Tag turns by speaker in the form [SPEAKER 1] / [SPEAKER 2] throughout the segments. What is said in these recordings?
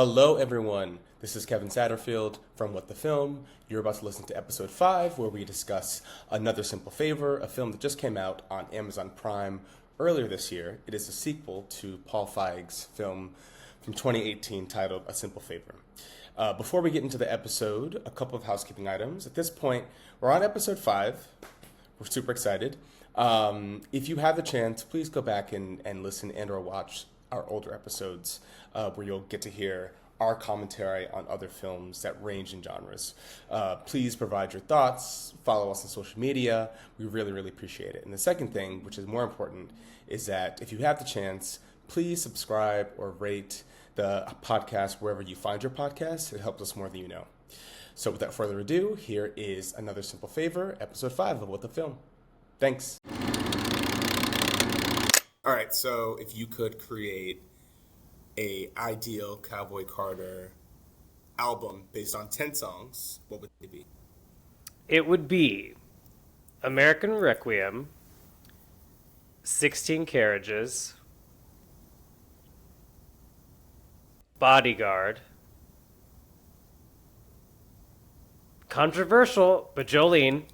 [SPEAKER 1] Hello, everyone. This is Kevin Satterfield from What the Film. You're about to listen to episode 5, where we discuss Another Simple Favor, a film that just came out on Amazon Prime earlier this year. It is a sequel to Paul Feig's film from 2018 titled A Simple Favor. Before we get into the episode, a couple of housekeeping items. At this point, we're on episode 5. We're super excited. If you have the chance, please go back and listen and or watch our older episodes where you'll get to hear our commentary on other films that range in genres. Please provide your thoughts, follow us on social media. We really, really appreciate it. And the second thing, which is more important, is that if you have the chance, please subscribe or rate the podcast wherever you find your podcast. It helps us more than you know. So without further ado, here is Another Simple Favor, episode 5 of What the Film. Thanks. All right, so if you could create a ideal Cowboy Carter album based on 10 songs, what would it be?
[SPEAKER 2] It would be American Requiem, 16 Carriages, Bodyguard, controversial, but Jolene.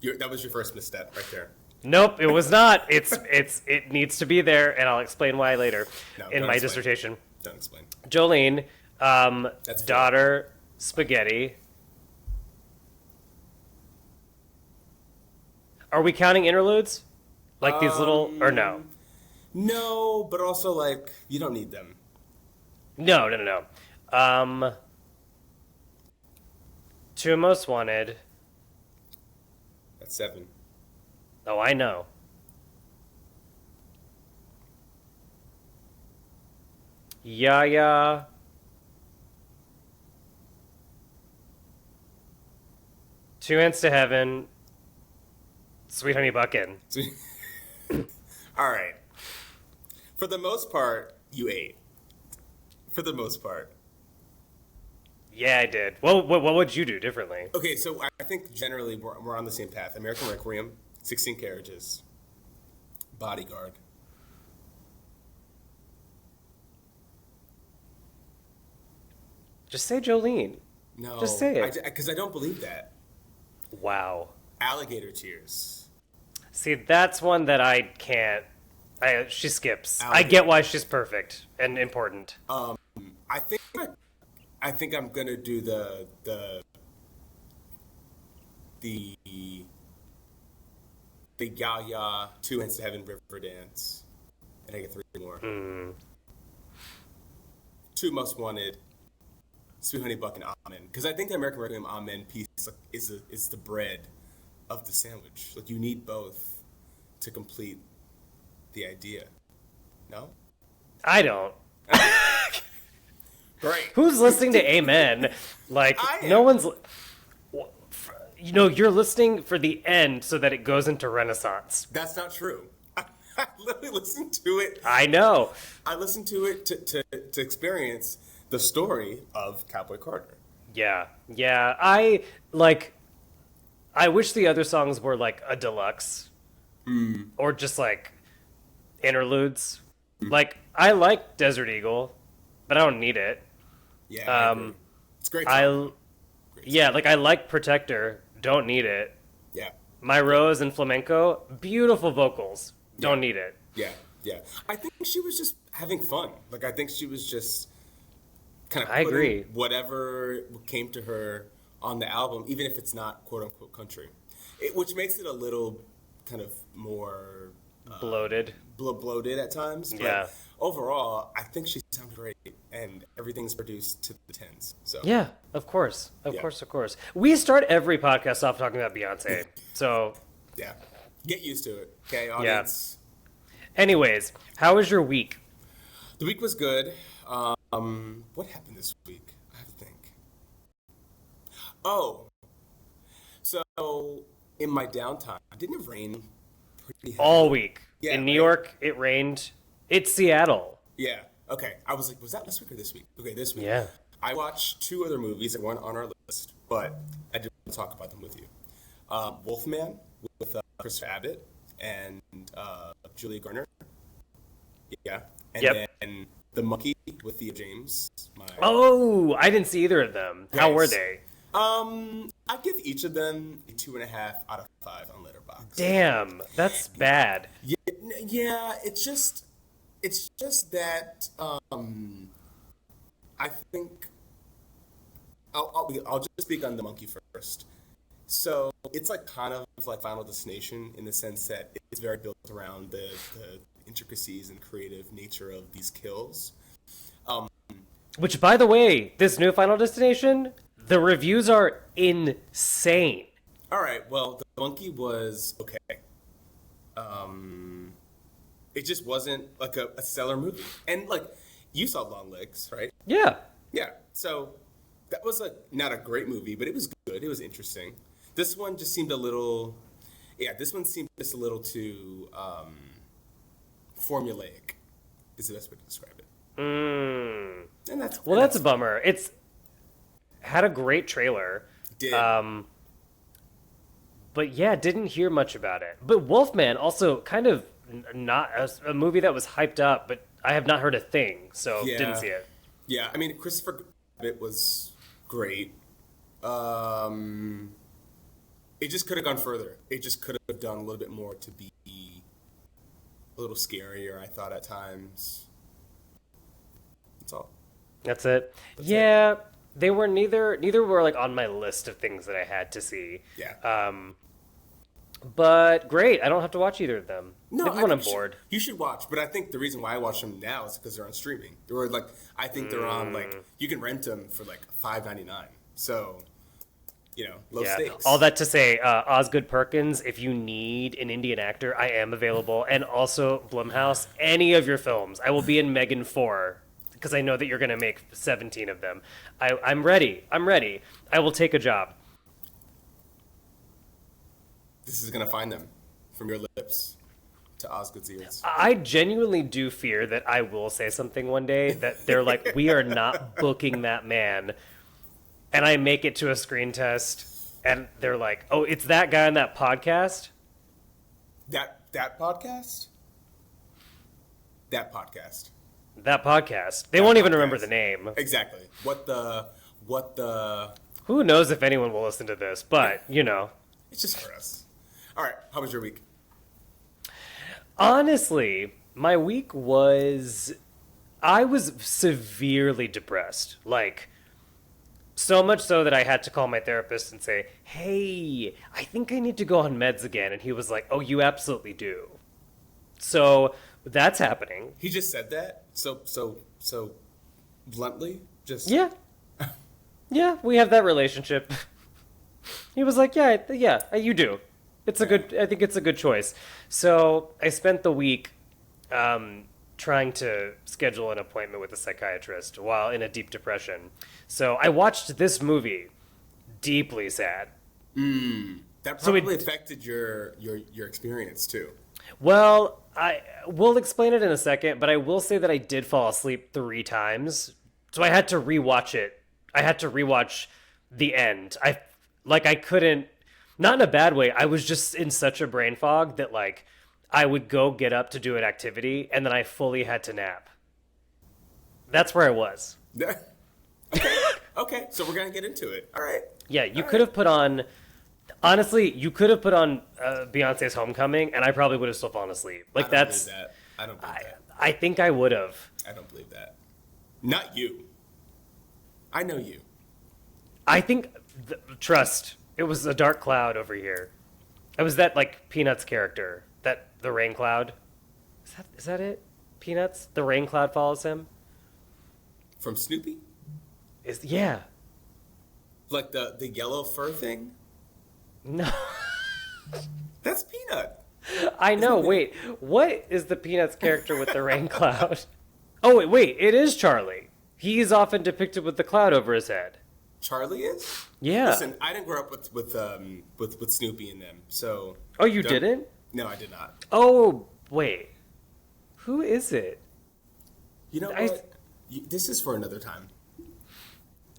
[SPEAKER 1] That was your first misstep right there.
[SPEAKER 2] Nope, it was not. It needs to be there, and I'll explain why later in my dissertation.
[SPEAKER 1] Don't explain.
[SPEAKER 2] Jolene,
[SPEAKER 1] That's
[SPEAKER 2] daughter, spaghetti. Are we counting interludes? Like these little, or no?
[SPEAKER 1] No, but also, like, you don't need them.
[SPEAKER 2] No. Two Most Wanted.
[SPEAKER 1] That's 7.
[SPEAKER 2] Oh, I know. Yaya. Two Hands to Heaven. Sweet Honey Buckin'.
[SPEAKER 1] All right. For the most part, you ate. For the most part.
[SPEAKER 2] Yeah, I did. What would you do differently?
[SPEAKER 1] Okay, so I think generally we're on the same path. American Requiem, 16 Carriages, Bodyguard.
[SPEAKER 2] Just say Jolene.
[SPEAKER 1] No.
[SPEAKER 2] Just say it.
[SPEAKER 1] Because I don't believe that.
[SPEAKER 2] Wow.
[SPEAKER 1] Alligator Tears.
[SPEAKER 2] See, that's one that I can't. She skips.
[SPEAKER 1] Alligator.
[SPEAKER 2] I get why she's perfect and important.
[SPEAKER 1] I think I'm gonna do the Yaya, Two Hands to Heaven, River Dance, and I get 3 more. Two Most Wanted, Sweet Honey Buckin' Amen, because I think the American Requiem Amen piece is the bread of the sandwich. Like, you need both to complete the idea. No,
[SPEAKER 2] I don't.
[SPEAKER 1] Great.
[SPEAKER 2] Who's listening to Amen? Like, no one's. You're listening for the end so that it goes into Renaissance.
[SPEAKER 1] That's not true. I literally listened to it.
[SPEAKER 2] I know.
[SPEAKER 1] I listened to it to experience the story of Cowboy Carter.
[SPEAKER 2] Yeah. I wish the other songs were like a deluxe. Or just like interludes. Like, I like Desert Eagle, but I don't need it.
[SPEAKER 1] Yeah, it's great.
[SPEAKER 2] I like Protector. Don't need it.
[SPEAKER 1] Yeah.
[SPEAKER 2] My Rose and Flamenco, beautiful vocals. Don't need it.
[SPEAKER 1] Yeah. I think she was just having fun. Like, I think she was just kind of putting whatever came to her on the album, even if it's not quote unquote country, which makes it a little kind of more
[SPEAKER 2] bloated
[SPEAKER 1] at times. But overall, I think she sounded great, and everything's produced to the 10s. So
[SPEAKER 2] yeah, of course. We start every podcast off talking about Beyonce, so
[SPEAKER 1] yeah, get used to it, okay, audience.
[SPEAKER 2] Yeah. Anyways, how was your week?
[SPEAKER 1] The week was good. What happened this week? I have to think. Oh, so in my downtime, didn't it rain pretty heavily?
[SPEAKER 2] All week.
[SPEAKER 1] Yeah,
[SPEAKER 2] in New York, it rained. It's Seattle.
[SPEAKER 1] Yeah. Okay. I was like, was that last week or this week? Okay, this week.
[SPEAKER 2] Yeah.
[SPEAKER 1] I watched 2 other movies that weren't on our list, but I did want to talk about them with you. Wolfman with Christopher Abbott and Julia Garner. Yeah. And then The Monkey with Thea James.
[SPEAKER 2] Oh, I didn't see either of them. How were
[SPEAKER 1] Nice.
[SPEAKER 2] they?
[SPEAKER 1] I give each of them a 2.5 out of 5 on Letterboxd.
[SPEAKER 2] Damn, that's bad.
[SPEAKER 1] Yeah, it's just that I think I'll just speak on The Monkey first. So it's like kind of like Final Destination in the sense that it's very built around the intricacies and creative nature of these kills.
[SPEAKER 2] Which, by the way, this new Final Destination, the reviews are insane.
[SPEAKER 1] All right, well, The Monkey was okay. It just wasn't like a stellar movie. And like, you saw Long Legs, right?
[SPEAKER 2] Yeah.
[SPEAKER 1] Yeah. So that was not a great movie, but it was good. It was interesting. This one just seemed a little, this one seemed just a little too formulaic, is the best way to describe it. And
[SPEAKER 2] that's a bummer. It's had a great trailer.
[SPEAKER 1] Did.
[SPEAKER 2] But yeah, didn't hear much about it. But Wolfman also kind of not a movie that was hyped up, but I have not heard a thing, so didn't see it.
[SPEAKER 1] Yeah, I mean, Christopher Abbott was great. It just could have gone further. It just could have done a little bit more to be a little scarier, I thought, at times. That's all.
[SPEAKER 2] That's it. That's it. They were neither were like on my list of things that I had to see.
[SPEAKER 1] Yeah.
[SPEAKER 2] But great, I don't have to watch either of them.
[SPEAKER 1] No,
[SPEAKER 2] even when I'm bored.
[SPEAKER 1] You should watch, but I think the reason why I watch them now is because they're on streaming. Or like, I think they're on like you can rent them for like $5.99. So, low stakes.
[SPEAKER 2] All that to say, Osgood Perkins, if you need an Indian actor, I am available, and also Blumhouse, any of your films. I will be in Megan 4 because I know that you're going to make 17 of them. I'm ready. I will take a job.
[SPEAKER 1] This is going to find them from your lips to Osgood's ears.
[SPEAKER 2] I genuinely do fear that I will say something one day that they're like, we are not booking that man. And I make it to a screen test, and they're like, oh, it's that guy on that podcast?
[SPEAKER 1] That podcast? That podcast.
[SPEAKER 2] That podcast. They won't even remember the name.
[SPEAKER 1] Exactly. What the...
[SPEAKER 2] Who knows if anyone will listen to this, but,
[SPEAKER 1] It's just for us. All right, how was your week?
[SPEAKER 2] Honestly, my week was... I was severely depressed. Like, so much so that I had to call my therapist and say, hey, I think I need to go on meds again. And he was like, oh, you absolutely do. So that's happening.
[SPEAKER 1] He just said that? So bluntly? Just...
[SPEAKER 2] Yeah. Yeah, we have that relationship. He was like, yeah, you do. I think it's a good choice. So I spent the week trying to schedule an appointment with a psychiatrist while in a deep depression. So I watched this movie, deeply sad.
[SPEAKER 1] That probably affected your experience too.
[SPEAKER 2] Well, I will explain it in a second, but I will say that I did fall asleep 3 times. So I had to rewatch it. I had to rewatch the end. I couldn't, not in a bad way. I was just in such a brain fog that like I would go get up to do an activity and then I fully had to nap. That's where I was.
[SPEAKER 1] Okay, so we're going to get into it. All right.
[SPEAKER 2] Yeah, you could have put on, honestly, Beyonce's Homecoming and I probably would have still fallen asleep. Like
[SPEAKER 1] I don't believe that. I don't believe that.
[SPEAKER 2] I think I would have.
[SPEAKER 1] I don't believe that. Not you. I know you.
[SPEAKER 2] I think, trust, it was a dark cloud over here. It was that, like, Peanuts character, the rain cloud. Is that it? Peanuts? The rain cloud follows him?
[SPEAKER 1] From Snoopy?
[SPEAKER 2] Yeah.
[SPEAKER 1] Like the yellow fur thing?
[SPEAKER 2] No.
[SPEAKER 1] That's Peanut.
[SPEAKER 2] I know, wait. What is the Peanuts character with the rain cloud? Oh, wait, it is Charlie. He's often depicted with the cloud over his head.
[SPEAKER 1] Charlie is?
[SPEAKER 2] Yeah.
[SPEAKER 1] Listen, I didn't grow up with Snoopy and them, so.
[SPEAKER 2] Oh, you didn't?
[SPEAKER 1] No, I did not.
[SPEAKER 2] Oh, wait. Who is it?
[SPEAKER 1] You know what? This is for another time.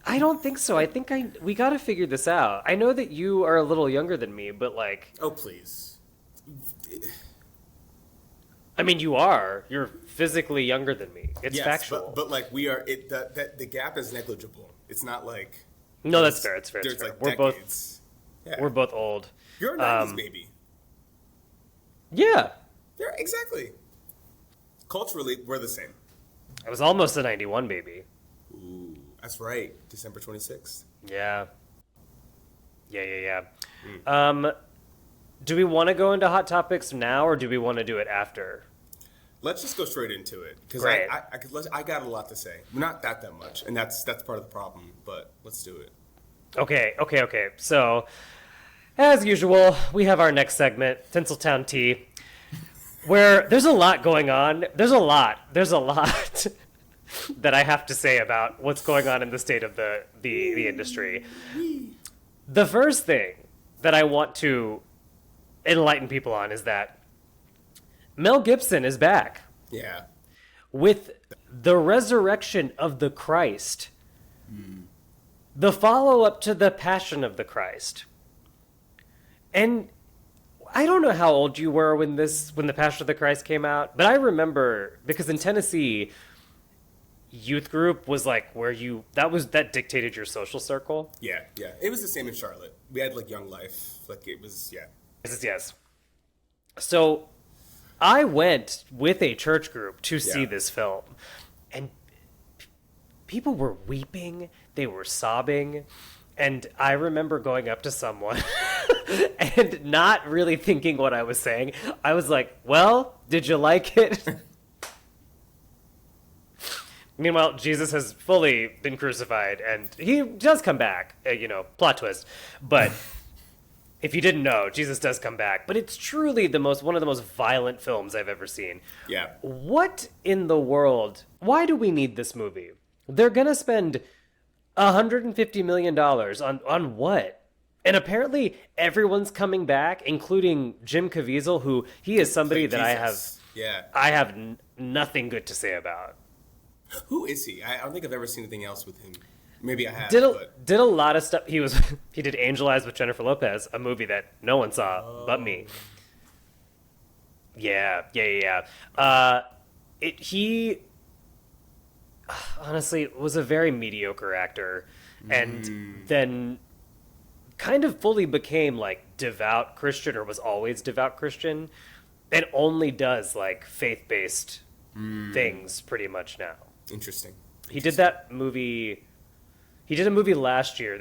[SPEAKER 2] I don't think so. I think we got to figure this out. I know that you are a little younger than me, but like.
[SPEAKER 1] Oh, please.
[SPEAKER 2] I mean, you are. You're physically younger than me. It's
[SPEAKER 1] Yes,
[SPEAKER 2] factual.
[SPEAKER 1] but like we are. The gap is negligible. It's not like.
[SPEAKER 2] No, that's fair. It's fair.
[SPEAKER 1] There's
[SPEAKER 2] It's fair.
[SPEAKER 1] like
[SPEAKER 2] We're
[SPEAKER 1] decades.
[SPEAKER 2] we're both old.
[SPEAKER 1] You're a 90s baby.
[SPEAKER 2] Yeah.
[SPEAKER 1] Yeah, exactly. Culturally, we're the same.
[SPEAKER 2] I was almost a 91 baby.
[SPEAKER 1] Ooh, that's right. December 26th.
[SPEAKER 2] Yeah. Yeah. Do we want to go into hot topics now, or do we want to do it after?
[SPEAKER 1] Let's just go straight into it because
[SPEAKER 2] Great.
[SPEAKER 1] I got a lot to say. Not that much, and that's part of the problem. But let's do it.
[SPEAKER 2] Okay. So, as usual, we have our next segment, Tinseltown Tea, where there's a lot going on. There's a lot that I have to say about what's going on in the state of the industry. The first thing that I want to enlighten people on is that Mel Gibson is back.
[SPEAKER 1] Yeah.
[SPEAKER 2] With The Resurrection of the Christ. The follow-up to The Passion of the Christ. And I don't know how old you were when The Passion of the Christ came out, but I remember, because in Tennessee, youth group was like that dictated your social circle.
[SPEAKER 1] Yeah. It was the same in Charlotte. We had like Young Life. Like it was, yeah.
[SPEAKER 2] Yes. So I went with a church group to see this film, and people were weeping, they were sobbing, and I remember going up to someone and not really thinking what I was saying. I was like, well, did you like it? Meanwhile, Jesus has fully been crucified, and he does come back, plot twist, but... If you didn't know, Jesus does come back, but it's truly one of the most violent films I've ever seen.
[SPEAKER 1] Yeah.
[SPEAKER 2] What in the world? Why do we need this movie? They're gonna spend $150 million on what? And apparently everyone's coming back, including Jim Caviezel, who he is somebody that I have nothing good to say about.
[SPEAKER 1] Who is he? I don't think I've ever seen anything else with him. Maybe I have.
[SPEAKER 2] Did a lot of stuff. He did Angel Eyes with Jennifer Lopez, a movie that no one saw but me. Yeah. He honestly was a very mediocre actor, and then kind of fully became like devout Christian, or was always devout Christian, and only does like faith-based things pretty much now.
[SPEAKER 1] Interesting.
[SPEAKER 2] He did that movie. He did a movie last year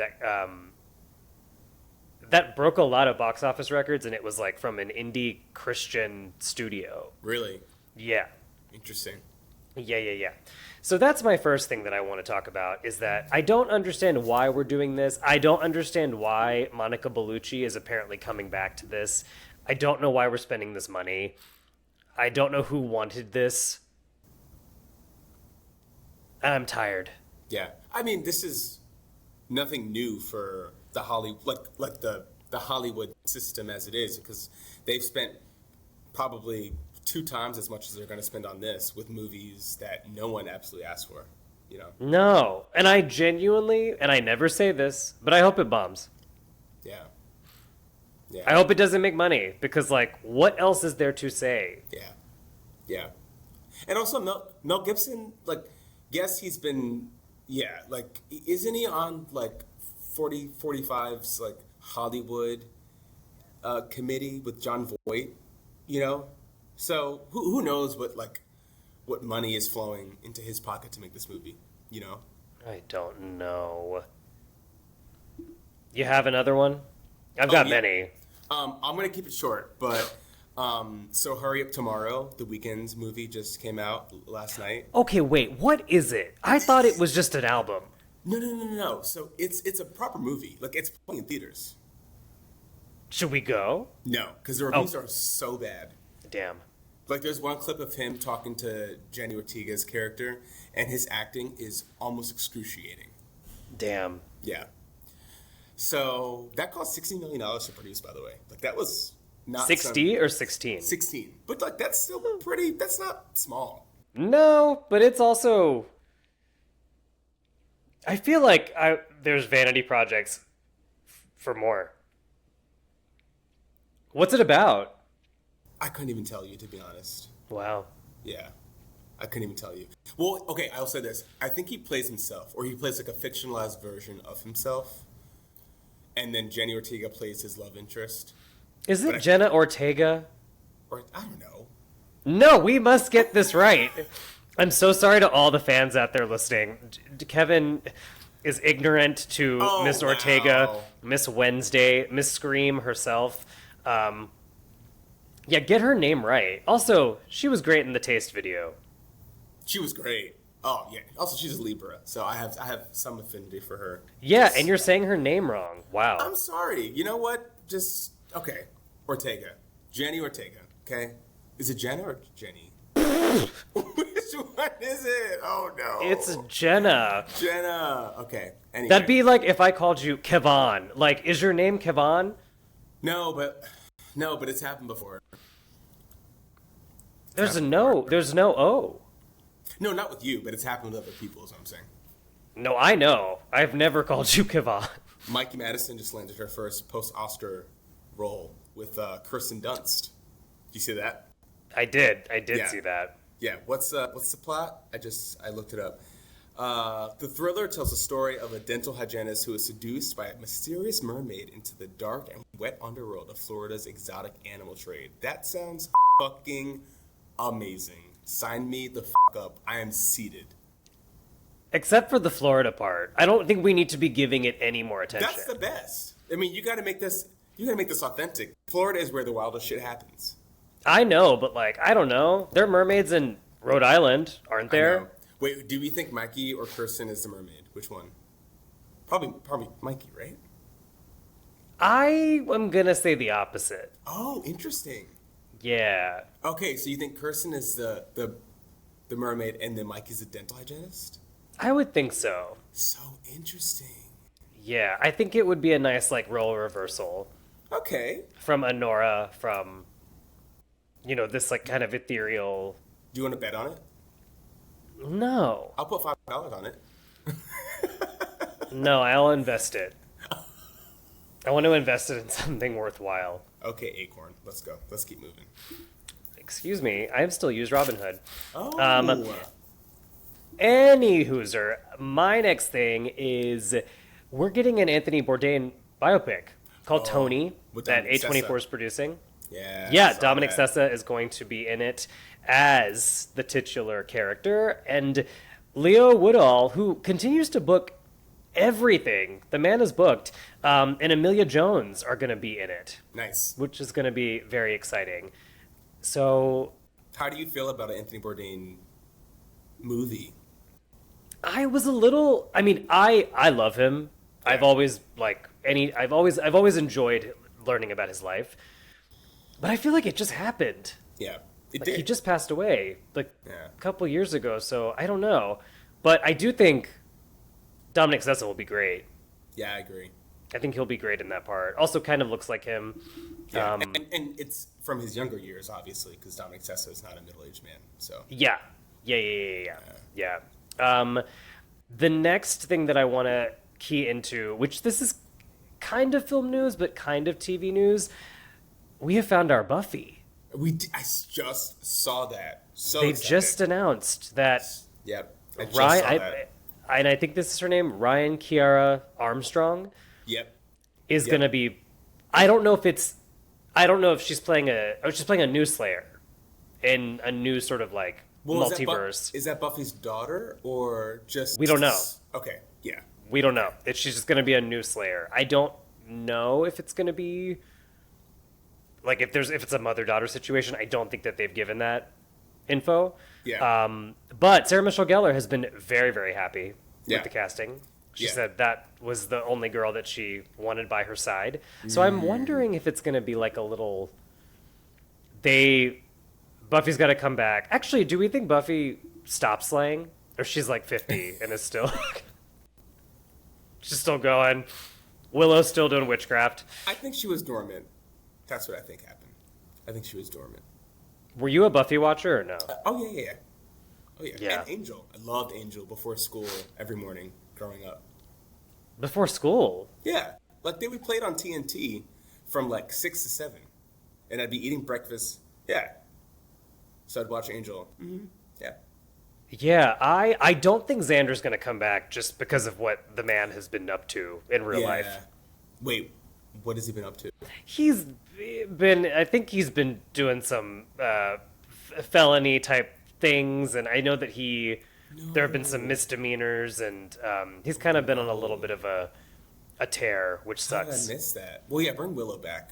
[SPEAKER 2] that broke a lot of box office records, and it was like from an indie Christian studio.
[SPEAKER 1] Really?
[SPEAKER 2] Yeah.
[SPEAKER 1] Interesting.
[SPEAKER 2] Yeah. So that's my first thing that I want to talk about, is that I don't understand why we're doing this. I don't understand why Monica Bellucci is apparently coming back to this. I don't know why we're spending this money. I don't know who wanted this. I'm tired.
[SPEAKER 1] Yeah, I mean, this is nothing new for the the Hollywood system as it is, because they've spent probably 2 times as much as they're going to spend on this with movies that no one absolutely asked for.
[SPEAKER 2] No, and I genuinely, and I never say this, but I hope it bombs.
[SPEAKER 1] Yeah.
[SPEAKER 2] I hope it doesn't make money, because like, what else is there to say?
[SPEAKER 1] Yeah. And also Mel Gibson, like, yes, he's been. Yeah, like, isn't he on, like, 45's, like, Hollywood committee with John Voight, So, who knows what money is flowing into his pocket to make this movie,
[SPEAKER 2] I don't know. You have another one? I've got many.
[SPEAKER 1] I'm going to keep it short, but... So Hurry Up Tomorrow, the Weeknd's movie, just came out last night.
[SPEAKER 2] Okay, wait, what is it? I thought it was just an album.
[SPEAKER 1] No. So it's a proper movie. Like, it's playing in theaters.
[SPEAKER 2] Should we go?
[SPEAKER 1] No, because the reviews are so bad.
[SPEAKER 2] Damn.
[SPEAKER 1] Like, there's one clip of him talking to Jenna Ortega's character, and his acting is almost excruciating.
[SPEAKER 2] Damn.
[SPEAKER 1] Yeah. So that cost $60 million to produce, by the way. Like, that was... Not
[SPEAKER 2] 60 or 16?
[SPEAKER 1] 16. But, like, that's still that's not small.
[SPEAKER 2] No, but it's also... I feel like there's vanity projects for more. What's it about?
[SPEAKER 1] I couldn't even tell you, to be honest.
[SPEAKER 2] Wow.
[SPEAKER 1] Yeah. I couldn't even tell you. Well, okay, I'll say this. I think he plays himself, or he plays like a fictionalized version of himself. And then Jenny Ortega plays his love interest.
[SPEAKER 2] Is it Jenna Ortega?
[SPEAKER 1] Or, I don't know.
[SPEAKER 2] No, we must get this right. I'm so sorry to all the fans out there listening. Kevin is ignorant to Miss Ortega, Miss Wednesday, Miss Scream herself. Yeah, get her name right. Also, she was great in the Taste video.
[SPEAKER 1] She was great. Oh, yeah. Also, she's a Libra, so I have some affinity for her.
[SPEAKER 2] Yeah, and you're saying her name wrong. Wow.
[SPEAKER 1] I'm sorry. You know what? Okay. Ortega. Jenny Ortega, okay? Is it Jenna or Jenny? Which one is it? Oh, no.
[SPEAKER 2] It's Jenna.
[SPEAKER 1] Jenna. Okay. Anyway.
[SPEAKER 2] That'd be like if I called you Kevon. Like, is your name Kevon?
[SPEAKER 1] No, but it's happened before.
[SPEAKER 2] There's no O.
[SPEAKER 1] No, not with you, but it's happened with other people, is what I'm saying.
[SPEAKER 2] No, I know. I've never called you Kevon.
[SPEAKER 1] Mikey Madison just landed her first post-Oscar role with Kirsten Dunst. Did you see that?
[SPEAKER 2] I did see that.
[SPEAKER 1] Yeah. What's the plot? I looked it up. The thriller tells the story of a dental hygienist who is seduced by a mysterious mermaid into the dark and wet underworld of Florida's exotic animal trade. That sounds fucking amazing. Sign me the up. I am seated.
[SPEAKER 2] Except for the Florida part. I don't think we need to be giving it any more attention.
[SPEAKER 1] That's the best. I mean, you got to make this authentic. Florida is where the wildest shit happens.
[SPEAKER 2] I know, but like, I don't know. There are mermaids in Rhode Island, aren't there?
[SPEAKER 1] Wait, do we think Mikey or Kirsten is the mermaid? Which one? Probably Mikey, right?
[SPEAKER 2] I am gonna say the opposite.
[SPEAKER 1] Oh, interesting.
[SPEAKER 2] Yeah.
[SPEAKER 1] Okay, so you think Kirsten is the mermaid and then Mikey's the dental hygienist?
[SPEAKER 2] I would think so.
[SPEAKER 1] So interesting.
[SPEAKER 2] Yeah, I think it would be a nice like role reversal.
[SPEAKER 1] Okay.
[SPEAKER 2] From Honora, from this like kind of ethereal.
[SPEAKER 1] Do you want to bet on it?
[SPEAKER 2] No.
[SPEAKER 1] I'll put $5 on it.
[SPEAKER 2] No, I'll invest it. I want to invest it in something worthwhile.
[SPEAKER 1] Okay, Acorn. Let's go. Let's keep moving.
[SPEAKER 2] Excuse me, I have still used Robinhood.
[SPEAKER 1] Oh.
[SPEAKER 2] Any hooser, my next thing is we're getting an Anthony Bourdain biopic called Tony that A24 is producing. Yeah, Dominic Sessa is going to be in it as the titular character, and Leo Woodall, who continues to book everything, the man is booked, and Emilia Jones are going to be in it.
[SPEAKER 1] Nice.
[SPEAKER 2] Which is going to be very exciting. So,
[SPEAKER 1] how do you feel about an Anthony Bourdain movie?
[SPEAKER 2] I was a little. I mean, I love him. Yeah. I've always enjoyed learning about his life, but I feel like it just happened.
[SPEAKER 1] Yeah,
[SPEAKER 2] it did. He just passed away a couple years ago, so I don't know, but I do think Dominic Sessa will be great.
[SPEAKER 1] Yeah, I agree.
[SPEAKER 2] I think he'll be great in that part. Also, kind of looks like him.
[SPEAKER 1] Yeah, and it's from his younger years, obviously, because Dominic Sessa is not a middle-aged man. So
[SPEAKER 2] yeah. The next thing that I want to key into, which this is kind of film news, but kind of TV news, we have found our Buffy.
[SPEAKER 1] I just saw that. So
[SPEAKER 2] they
[SPEAKER 1] excited.
[SPEAKER 2] just announced that.
[SPEAKER 1] Yep. I just saw that.
[SPEAKER 2] And I think this is her name, Ryan Kiara Armstrong.
[SPEAKER 1] Yep.
[SPEAKER 2] Is going to be. I don't know if she's playing a new Slayer in a new sort of like multiverse.
[SPEAKER 1] Is that Buffy's daughter or just?
[SPEAKER 2] We don't know.
[SPEAKER 1] Okay. Yeah.
[SPEAKER 2] We don't know. She's just going to be a new Slayer. I don't know if it's going to be like if it's a mother-daughter situation. I don't think that they've given that info.
[SPEAKER 1] Yeah.
[SPEAKER 2] But Sarah Michelle Gellar has been very, very happy with the casting. She said that was the only girl that she wanted by her side. So I'm wondering if it's going to be like a little. Buffy's got to come back. Actually, do we think Buffy stopped slaying, or she's like 50 and is still? She's still going. Willow's still doing witchcraft.
[SPEAKER 1] I think she was dormant. That's what I think happened. I think she was dormant.
[SPEAKER 2] Were you a Buffy watcher or no?
[SPEAKER 1] Oh yeah. And Angel. I loved Angel before school every morning growing up.
[SPEAKER 2] Before school?
[SPEAKER 1] Yeah. Like they would play it on TNT from like 6 to 7. And I'd be eating breakfast Yeah. Started watching Angel. Mm-hmm. Yeah.
[SPEAKER 2] Yeah, I don't think Xander's going to come back just because of what the man has been up to in real life.
[SPEAKER 1] Wait, what has he been up to?
[SPEAKER 2] I think he's been doing some felony type things, and I know that there have been some misdemeanors, and he's kind of been on a little bit of a tear, which
[SPEAKER 1] How did
[SPEAKER 2] sucks.
[SPEAKER 1] I miss that? Well, yeah, bring Willow back.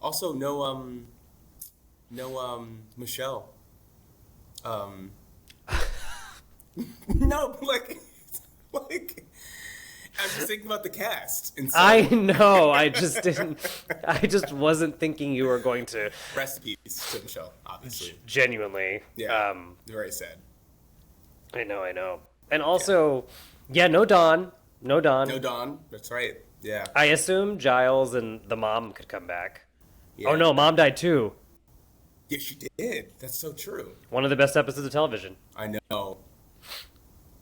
[SPEAKER 1] Also, no, Michelle. No, like, I'm just thinking about the cast. And so,
[SPEAKER 2] I know. I just didn't. I just wasn't thinking you were going to.
[SPEAKER 1] Rest in peace to Michelle, obviously.
[SPEAKER 2] Genuinely.
[SPEAKER 1] Yeah. Very sad.
[SPEAKER 2] I know. And also, yeah, no Dawn. No Dawn.
[SPEAKER 1] No Dawn. That's right. Yeah.
[SPEAKER 2] I assume Giles and the mom could come back.
[SPEAKER 1] Yeah.
[SPEAKER 2] Oh no, mom died too.
[SPEAKER 1] Yeah, she did. That's so true.
[SPEAKER 2] One of the best episodes of television.
[SPEAKER 1] I know.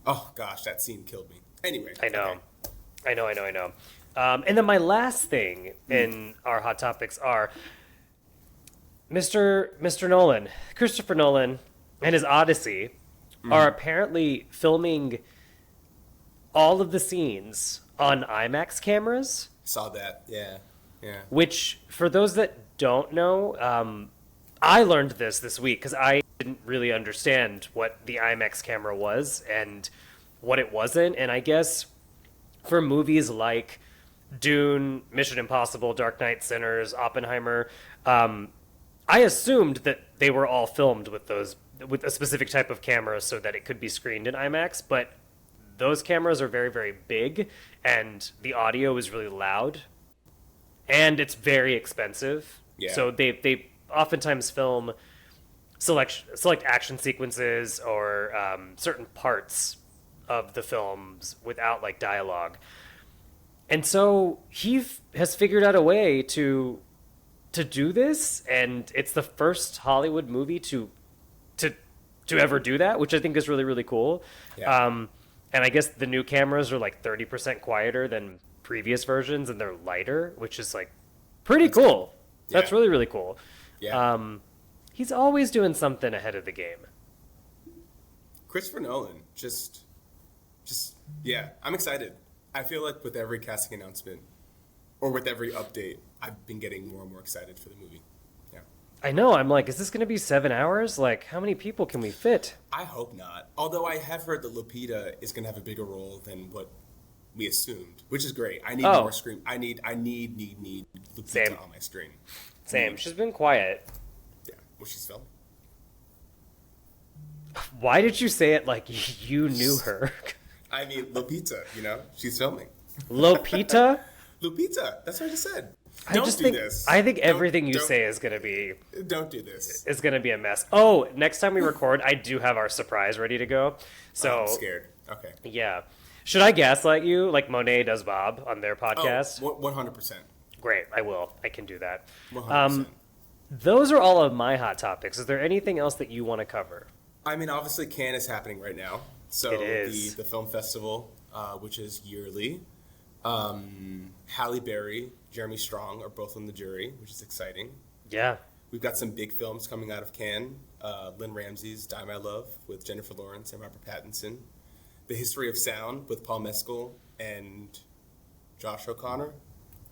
[SPEAKER 1] Oh gosh, that scene killed me. Anyway.
[SPEAKER 2] I know.
[SPEAKER 1] Okay.
[SPEAKER 2] I know. And then my last thing in our hot topics are Mr. Nolan, Christopher Nolan, and his Odyssey are apparently filming all of the scenes on IMAX cameras.
[SPEAKER 1] Saw that. Yeah.
[SPEAKER 2] Which, for those that don't know, I learned this week because I didn't really understand what the IMAX camera was and what it wasn't. And I guess for movies like Dune, Mission Impossible, Dark Knight, Sinners, Oppenheimer, I assumed that they were all filmed with a specific type of camera so that it could be screened in IMAX, but those cameras are very, very big, and the audio is really loud, and it's very expensive.
[SPEAKER 1] Yeah.
[SPEAKER 2] So they oftentimes film select action sequences or certain parts of the films without like dialogue. And so he has figured out a way to do this, and it's the first Hollywood movie to ever do that, which I think is really, really cool.
[SPEAKER 1] Yeah.
[SPEAKER 2] And I guess the new cameras are like 30% quieter than previous versions, and they're lighter, which is like pretty cool.
[SPEAKER 1] Yeah.
[SPEAKER 2] That's really, really cool.
[SPEAKER 1] Yeah.
[SPEAKER 2] He's always doing something ahead of the game.
[SPEAKER 1] Christopher Nolan, just yeah, I'm excited. I feel like with every casting announcement or with every update, I've been getting more and more excited for the movie. Yeah.
[SPEAKER 2] I know. I'm like, is this going to be 7 hours? Like, how many people can we fit?
[SPEAKER 1] I hope not. Although I have heard that Lupita is going to have a bigger role than what we assumed, which is great. I need more screen. I need Lupita
[SPEAKER 2] Same.
[SPEAKER 1] on my screen.
[SPEAKER 2] Same. She's been quiet.
[SPEAKER 1] Yeah. Well, she's filming.
[SPEAKER 2] Why did you say it like you knew her?
[SPEAKER 1] I mean, Lupita, she's filming.
[SPEAKER 2] Lupita?
[SPEAKER 1] Lupita, that's what I just said.
[SPEAKER 2] I think everything you say is going to be...
[SPEAKER 1] Don't do this.
[SPEAKER 2] Is going to be a mess. Oh, next time we record, I do have our surprise ready to go. So
[SPEAKER 1] I'm scared. Okay.
[SPEAKER 2] Yeah. Should I gaslight you like Monet does Bob on their podcast?
[SPEAKER 1] 100%.
[SPEAKER 2] Great, I will. I can do that.
[SPEAKER 1] 100%.
[SPEAKER 2] Those are all of my hot topics. Is there anything else that you want to cover?
[SPEAKER 1] I mean, obviously, Cannes is happening right now. So
[SPEAKER 2] It is.
[SPEAKER 1] The film festival, which is yearly. Halle Berry, Jeremy Strong are both on the jury, which is exciting.
[SPEAKER 2] Yeah.
[SPEAKER 1] We've got some big films coming out of Cannes. Lynn Ramsey's Die My Love with Jennifer Lawrence and Robert Pattinson. The History of Sound with Paul Mescal and Josh O'Connor.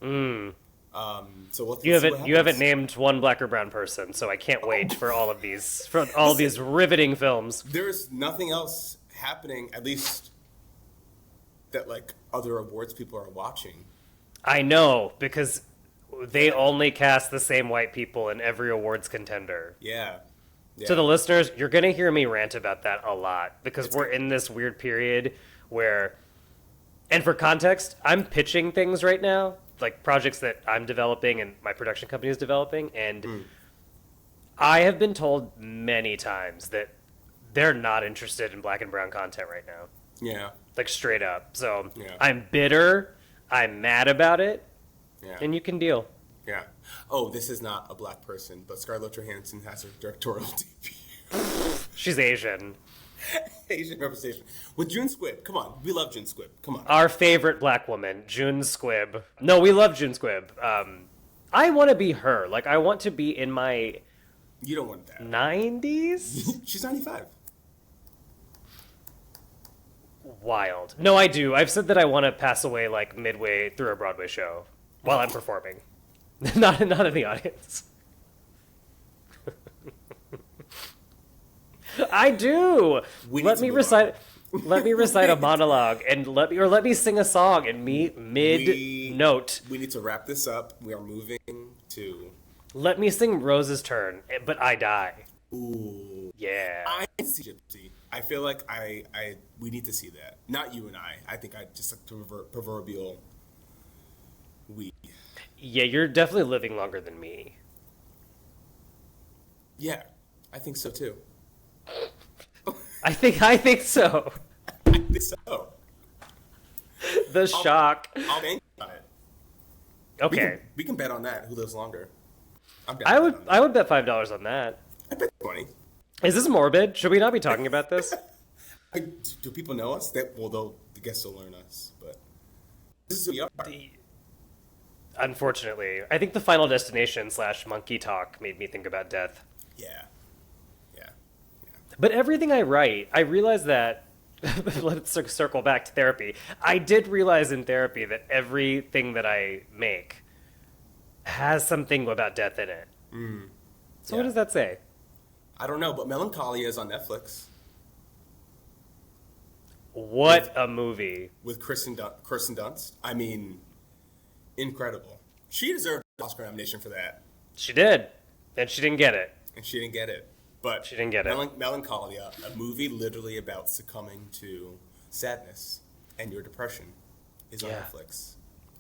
[SPEAKER 1] So we'll
[SPEAKER 2] You haven't named one black or brown person, so I can't wait for all of these these riveting films.
[SPEAKER 1] There's nothing else happening, at least that like other awards people are watching.
[SPEAKER 2] I know, because they only cast the same white people in every awards contender.
[SPEAKER 1] Yeah.
[SPEAKER 2] To the listeners, you're going to hear me rant about that a lot, because we're in this weird period where, and for context, I'm pitching things right now, like projects that I'm developing and my production company is developing, and I have been told many times that they're not interested in black and brown content right now.
[SPEAKER 1] Yeah.
[SPEAKER 2] Like straight up. So
[SPEAKER 1] Yeah.
[SPEAKER 2] I'm bitter, I'm mad about it,
[SPEAKER 1] Yeah.
[SPEAKER 2] and you can deal.
[SPEAKER 1] Yeah. Oh, this is not a black person, but Scarlett Johansson has her directorial debut.
[SPEAKER 2] She's Asian.
[SPEAKER 1] Asian representation. With June Squibb. Come on. We love June Squibb. Come on.
[SPEAKER 2] Our favorite black woman, June Squibb. No, we love June Squibb. I want to be her. Like, I want to be in my
[SPEAKER 1] You don't want that.
[SPEAKER 2] 90s?
[SPEAKER 1] She's 95.
[SPEAKER 2] Wild. No, I do. I've said that I want to pass away like midway through a Broadway show while I'm performing. not in the audience. I do. Let me recite a monologue and let me sing a song and mid note.
[SPEAKER 1] We need to wrap this up. We are moving to.
[SPEAKER 2] Let me sing Rose's Turn, but I die.
[SPEAKER 1] Ooh.
[SPEAKER 2] Yeah.
[SPEAKER 1] I see Gypsy. I feel like we need to see that. Not you and I. I think I just like the proverbial we.
[SPEAKER 2] Yeah, you're definitely living longer than me.
[SPEAKER 1] Yeah, I think so too.
[SPEAKER 2] I think so.
[SPEAKER 1] I think so.
[SPEAKER 2] The shock.
[SPEAKER 1] I'll bank on it.
[SPEAKER 2] Okay.
[SPEAKER 1] We can bet on that. Who lives longer?
[SPEAKER 2] I would bet $5 on that.
[SPEAKER 1] I bet 20.
[SPEAKER 2] Is this morbid? Should we not be talking about this?
[SPEAKER 1] Do people know us? The guests will learn us, but this is who we are.
[SPEAKER 2] Unfortunately, I think the Final Destination / Monkey Talk made me think about death.
[SPEAKER 1] Yeah.
[SPEAKER 2] But everything I write, I realize that, let's circle back to therapy. I did realize in therapy that everything that I make has something about death in it. So what does that say?
[SPEAKER 1] I don't know, but Melancholia is on Netflix.
[SPEAKER 2] What a movie.
[SPEAKER 1] With Kirsten Dunst. I mean, incredible. She deserved an Oscar nomination for that.
[SPEAKER 2] She did. And she didn't get it.
[SPEAKER 1] But
[SPEAKER 2] she didn't get it.
[SPEAKER 1] Melancholia, a movie literally about succumbing to sadness and your depression, is on Netflix.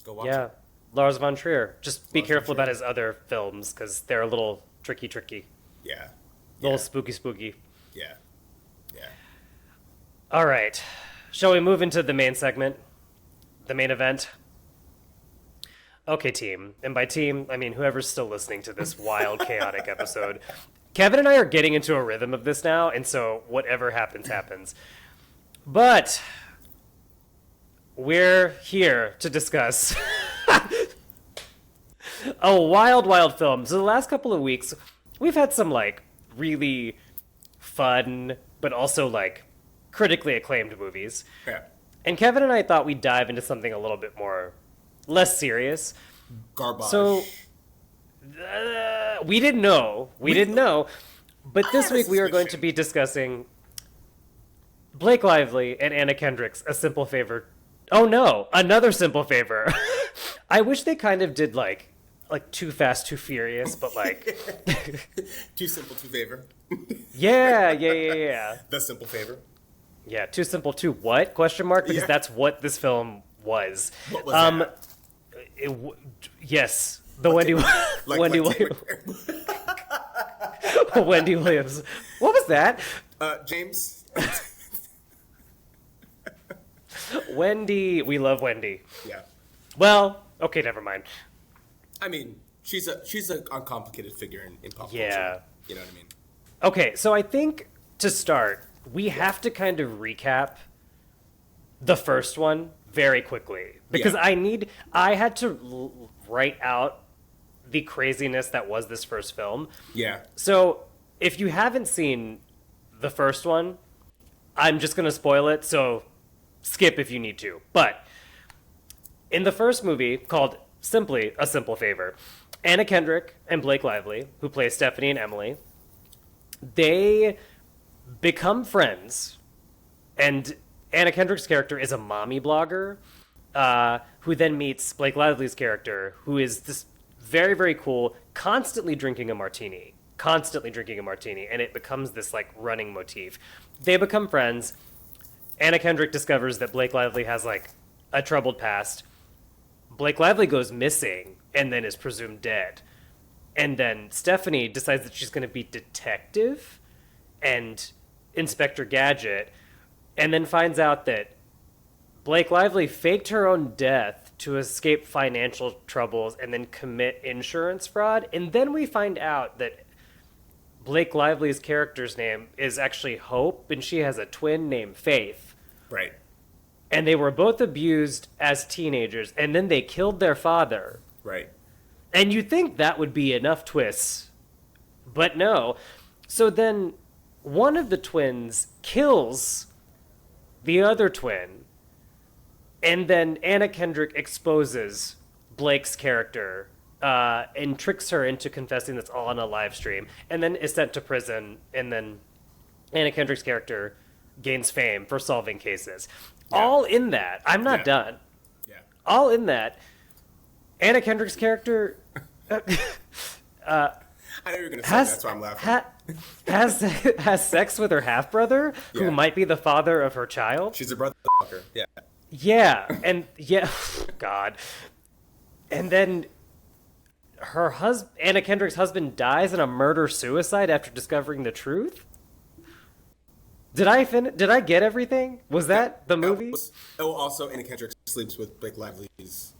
[SPEAKER 1] Go watch it.
[SPEAKER 2] Lars von Trier. Just be careful about his other films, because they're a little tricky.
[SPEAKER 1] Yeah.
[SPEAKER 2] A little spooky.
[SPEAKER 1] Yeah.
[SPEAKER 2] All right. Shall we move into the main segment? The main event? Okay, team. And by team, I mean whoever's still listening to this wild, chaotic episode. Kevin and I are getting into a rhythm of this now, and so whatever happens, happens. But we're here to discuss a wild film. So the last couple of weeks, we've had some, like, really fun, but also, like, critically acclaimed movies.
[SPEAKER 1] Yeah.
[SPEAKER 2] And Kevin and I thought we'd dive into something a little bit less serious.
[SPEAKER 1] Garbage.
[SPEAKER 2] So we didn't know. But this week we are going to be discussing Blake Lively and Anna Kendrick's A Simple Favor. Oh no, Another Simple Favor. I wish they kind of did like Too Fast, Too Furious, but like
[SPEAKER 1] Too Simple, Too Favor.
[SPEAKER 2] Yeah.
[SPEAKER 1] The Simple Favor.
[SPEAKER 2] Yeah, Too Simple, Too what? Question mark? Because that's what this film was.
[SPEAKER 1] What was that?
[SPEAKER 2] Yes, the Wendy Williams. Wendy Williams. What was that?
[SPEAKER 1] James.
[SPEAKER 2] Wendy. We love Wendy.
[SPEAKER 1] Yeah.
[SPEAKER 2] Well, okay, never mind.
[SPEAKER 1] I mean, she's an uncomplicated figure in pop culture.
[SPEAKER 2] Yeah.
[SPEAKER 1] You know what I mean?
[SPEAKER 2] Okay, so I think to start, we have to kind of recap the first one very quickly because I had to write out the craziness that was this first film.
[SPEAKER 1] Yeah.
[SPEAKER 2] So if you haven't seen the first one, I'm just going to spoil it, so skip if you need to. But in the first movie, called simply A Simple Favor, Anna Kendrick and Blake Lively, who play Stephanie and Emily, they become friends, and Anna Kendrick's character is a mommy blogger who then meets Blake Lively's character, who is this very, very cool, constantly drinking a martini, and it becomes this like running motif. They become friends. Anna Kendrick discovers that Blake Lively has like a troubled past. Blake Lively goes missing and then is presumed dead. And then Stephanie decides that she's going to be detective and Inspector Gadget, and then finds out that Blake Lively faked her own death to escape financial troubles and then commit insurance fraud. And then we find out that Blake Lively's character's name is actually Hope, and she has a twin named Faith.
[SPEAKER 1] Right.
[SPEAKER 2] And they were both abused as teenagers, and then they killed their father.
[SPEAKER 1] Right.
[SPEAKER 2] And you'd think that would be enough twists, But no. So then one of the twins kills the other twin, and then Anna Kendrick exposes Blake's character and tricks her into confessing that's all on a live stream, and then is sent to prison, and then Anna Kendrick's character gains fame for solving cases. Yeah. All in that. I'm not done.
[SPEAKER 1] Yeah.
[SPEAKER 2] All in that. Anna Kendrick's character
[SPEAKER 1] I know you were going to say that's why I'm laughing.
[SPEAKER 2] Has sex with her half-brother, who might be the father of her child.
[SPEAKER 1] She's a brother fucker. Yeah.
[SPEAKER 2] Yeah, and God. And then Anna Kendrick's husband dies in a murder-suicide after discovering the truth? Did I get everything? Was that the movie?
[SPEAKER 1] Also, Anna Kendrick sleeps with Blake Lively's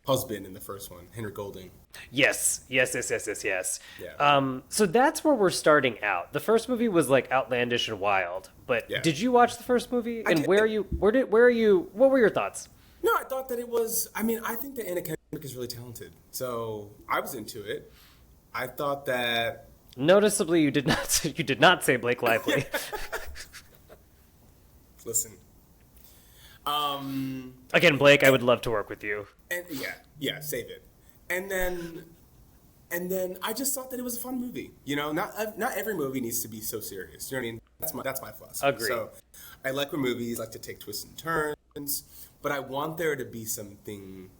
[SPEAKER 1] husband in the first one, Henry Golding.
[SPEAKER 2] Yes.
[SPEAKER 1] Yeah.
[SPEAKER 2] So that's where we're starting out. The first movie was like outlandish and wild, but did you watch the first movie? And what were your thoughts?
[SPEAKER 1] No, I thought that it was, I think that Anna Kendrick is really talented. So I was into it. I thought that...
[SPEAKER 2] Noticeably, you did not say Blake Lively.
[SPEAKER 1] Listen.
[SPEAKER 2] Again, Blake, I would love to work with you.
[SPEAKER 1] And yeah, save it. And then I just thought that it was a fun movie. You know, not every movie needs to be so serious. You know what I mean? That's my philosophy.
[SPEAKER 2] Agreed.
[SPEAKER 1] So I like when movies like to take twists and turns, but I want there to be something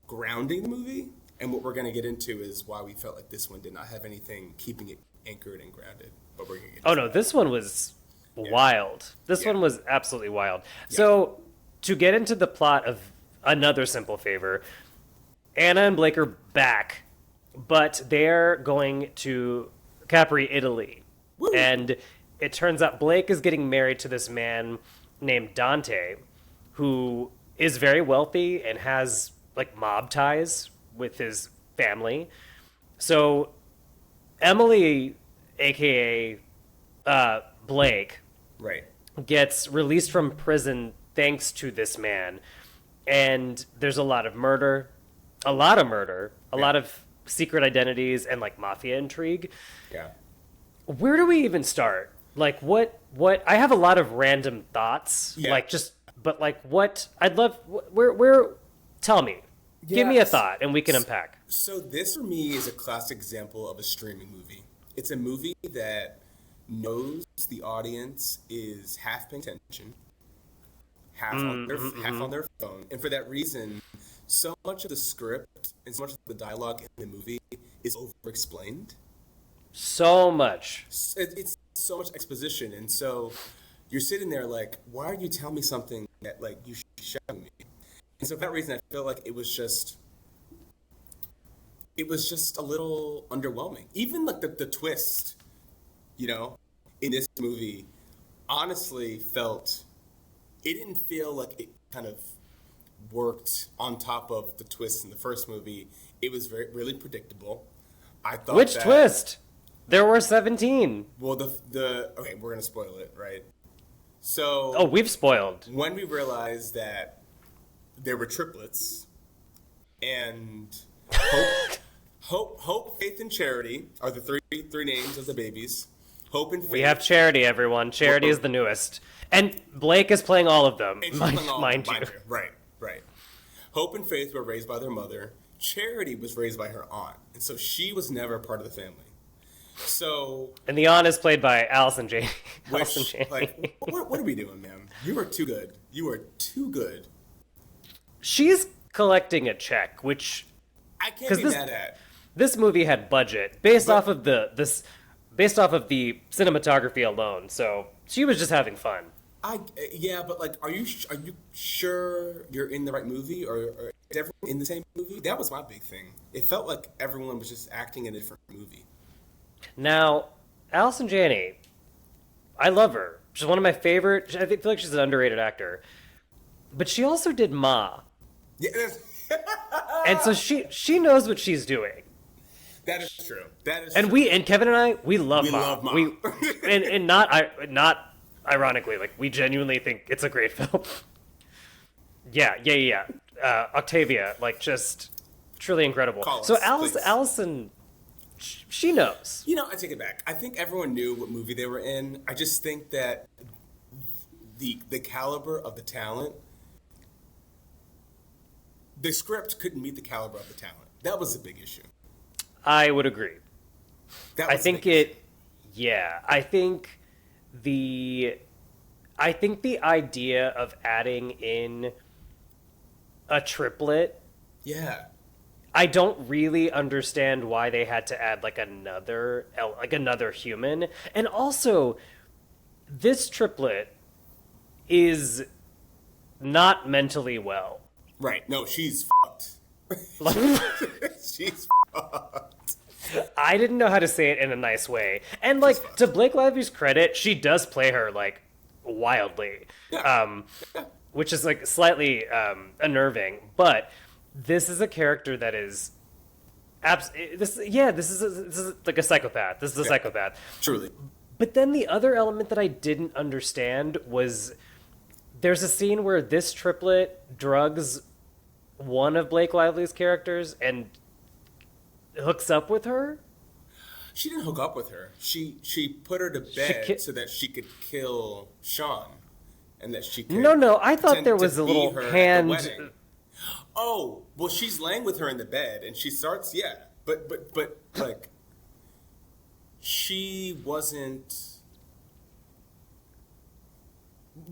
[SPEAKER 1] grounding the movie. And what we're going to get into is why we felt like this one did not have anything keeping it anchored and grounded. But we're going to get into that.
[SPEAKER 2] This one was wild. This one was absolutely wild. Yeah. So to get into the plot of Another Simple Favor, Anna and Blake are back, but they're going to Capri, Italy. Woo. And it turns out Blake is getting married to this man named Dante, who is very wealthy and has like mob ties with his family. So Emily, aka Blake,
[SPEAKER 1] right,
[SPEAKER 2] gets released from prison thanks to this man. And there's a lot of murder, a lot of secret identities and like mafia intrigue.
[SPEAKER 1] Yeah.
[SPEAKER 2] Where do we even start? Like what I have a lot of random thoughts. Yeah. I'd love where tell me. Yeah. Give me a thought and we can unpack.
[SPEAKER 1] So this for me is a classic example of a streaming movie. It's a movie that knows the audience is half paying attention, half on their phone. And for that reason, so much of the script and so much of the dialogue in the movie is over-explained.
[SPEAKER 2] So much.
[SPEAKER 1] It's so much exposition. And so you're sitting there like, why are you telling me something that like you should be showing me? And so for that reason, I felt like it was just a little underwhelming. Even like the twist, you know, in this movie, honestly it didn't feel like it kind of worked on top of the twist in the first movie. It was really predictable. I thought
[SPEAKER 2] Which twist? There were 17.
[SPEAKER 1] Well, okay, we're gonna spoil it, right? So.
[SPEAKER 2] Oh, we've spoiled.
[SPEAKER 1] When we realized that there were triplets, and Hope, Faith, and Charity are the three names of the babies. Hope and Faith.
[SPEAKER 2] We have Charity, everyone. Charity is the newest. And Blake is playing all of them, mind you.
[SPEAKER 1] Right. Hope and Faith were raised by their mother. Charity was raised by her aunt. And so she was never a part of the family. So...
[SPEAKER 2] And the aunt is played by Allison Janney.
[SPEAKER 1] Like, what are we doing, man? You are too good. You are too good.
[SPEAKER 2] She's collecting a check, which...
[SPEAKER 1] I can't be mad at.
[SPEAKER 2] This movie had budget based off of the cinematography alone. So she was just having fun.
[SPEAKER 1] But like, are you sure you're in the right movie, or is everyone in the same movie? That was my big thing. It felt like everyone was just acting in a different movie.
[SPEAKER 2] Now, Allison Janney, I love her. She's one of my favorite. I feel like she's an underrated actor. But she also did Ma. Yeah. And so she knows what she's doing.
[SPEAKER 1] That is true.
[SPEAKER 2] And Kevin and I, we love Ma.
[SPEAKER 1] Love Ma.
[SPEAKER 2] And not ironically, like we genuinely think it's a great film. Yeah. Octavia, like just truly incredible.
[SPEAKER 1] Call
[SPEAKER 2] so
[SPEAKER 1] us,
[SPEAKER 2] she knows.
[SPEAKER 1] I take it back. I think everyone knew what movie they were in. I just think that the caliber of the talent, the script couldn't meet the caliber of the talent. That was the big issue.
[SPEAKER 2] I would agree.
[SPEAKER 1] I think
[SPEAKER 2] I think the idea of adding in a triplet.
[SPEAKER 1] Yeah.
[SPEAKER 2] I don't really understand why they had to add like another human. And also, this triplet is not mentally well.
[SPEAKER 1] Right. No, she's fucked. She's fucked.
[SPEAKER 2] I didn't know how to say it in a nice way. And like, to Blake Lively's credit, she does play her like wildly.
[SPEAKER 1] Yeah.
[SPEAKER 2] Which is like slightly unnerving, but this is a character that is this is like a psychopath. This is a psychopath.
[SPEAKER 1] Truly.
[SPEAKER 2] But then the other element that I didn't understand was there's a scene where this triplet drugs one of Blake Lively's characters and hooks up with her.
[SPEAKER 1] She didn't hook up with her. She put her to bed so that she could kill Sean. And that she could
[SPEAKER 2] No, I thought there was a little hand.
[SPEAKER 1] Oh, well, she's laying with her in the bed, and she starts, but like, she wasn't.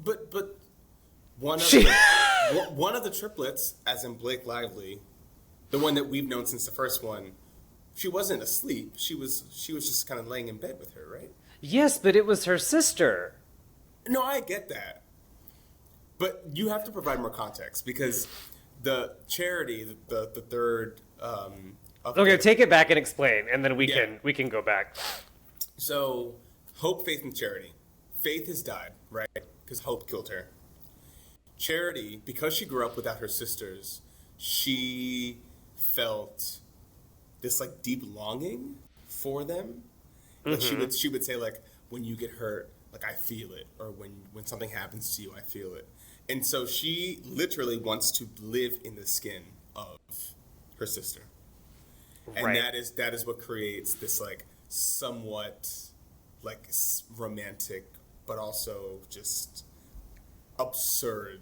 [SPEAKER 1] But one of the triplets, as in Blake Lively, the one that we've known since the first one, she wasn't asleep. She was just kind of laying in bed with her, right?
[SPEAKER 2] Yes, but it was her sister.
[SPEAKER 1] No, I get that. But you have to provide more context because the Charity, the third.
[SPEAKER 2] Okay, take it back and explain, and then we can go back.
[SPEAKER 1] So, Hope, Faith, and Charity. Faith has died, right? Because Hope killed her. Charity, because she grew up without her sisters, she felt this like deep longing for them. Like she would say like, when you get hurt, like I feel it, or when something happens to you, I feel it. And so she literally wants to live in the skin of her sister. And
[SPEAKER 2] right.
[SPEAKER 1] that is what creates this like somewhat like romantic but also just absurd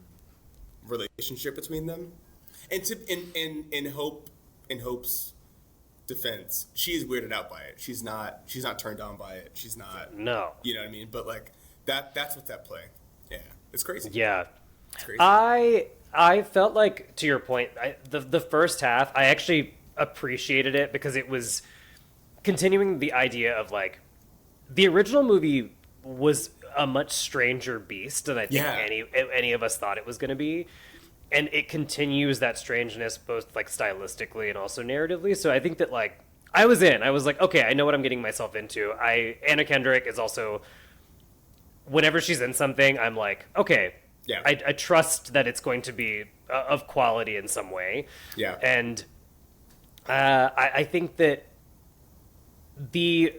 [SPEAKER 1] relationship between them. And in Hope's defense, she is weirded out by it. She's not turned on by it. She's not.
[SPEAKER 2] No.
[SPEAKER 1] You know what I mean? But like that's what's at play. Yeah. It's crazy.
[SPEAKER 2] Yeah.
[SPEAKER 1] It's crazy.
[SPEAKER 2] I felt like, to your point, the first half, I actually appreciated it because it was continuing the idea of like the original movie was a much stranger beast than I think any of us thought it was going to be. And it continues that strangeness both like stylistically and also narratively. So I think that like I was like, okay, I know what I'm getting myself into. Anna Kendrick is also, whenever she's in something, I'm like, okay,
[SPEAKER 1] yeah,
[SPEAKER 2] I trust that it's going to be of quality in some way.
[SPEAKER 1] Yeah.
[SPEAKER 2] And I think that the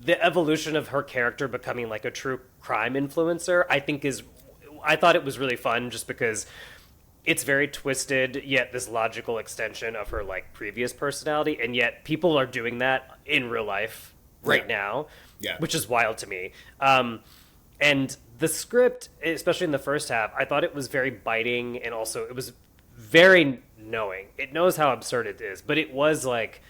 [SPEAKER 2] evolution of her character becoming like a true crime influencer, I thought it was really fun just because it's very twisted, yet this logical extension of her like previous personality, and yet people are doing that in real life right now, which is wild to me. And the script, especially in the first half, I thought it was very biting, and also it was very knowing. It knows how absurd it is, but it was like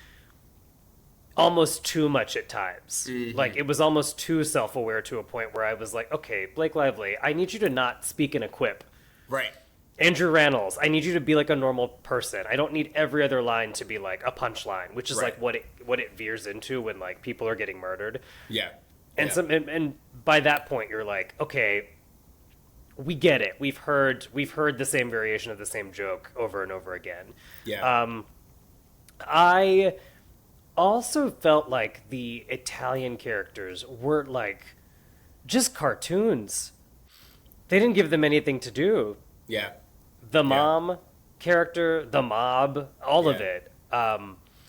[SPEAKER 2] almost too much at times. Mm-hmm. Like it was almost too self-aware to a point where I was like, okay, Blake Lively, I need you to not speak in a quip.
[SPEAKER 1] Right.
[SPEAKER 2] Andrew Rannells, I need you to be like a normal person. I don't need every other line to be like a punchline, which is like what it veers into when like people are getting murdered.
[SPEAKER 1] Yeah.
[SPEAKER 2] And and by that point you're like, okay, we get it. We've heard the same variation of the same joke over and over again.
[SPEAKER 1] Yeah.
[SPEAKER 2] I also felt like the Italian characters were like just cartoons. They didn't give them anything to do.
[SPEAKER 1] Yeah.
[SPEAKER 2] The mom character, the mob, all of it.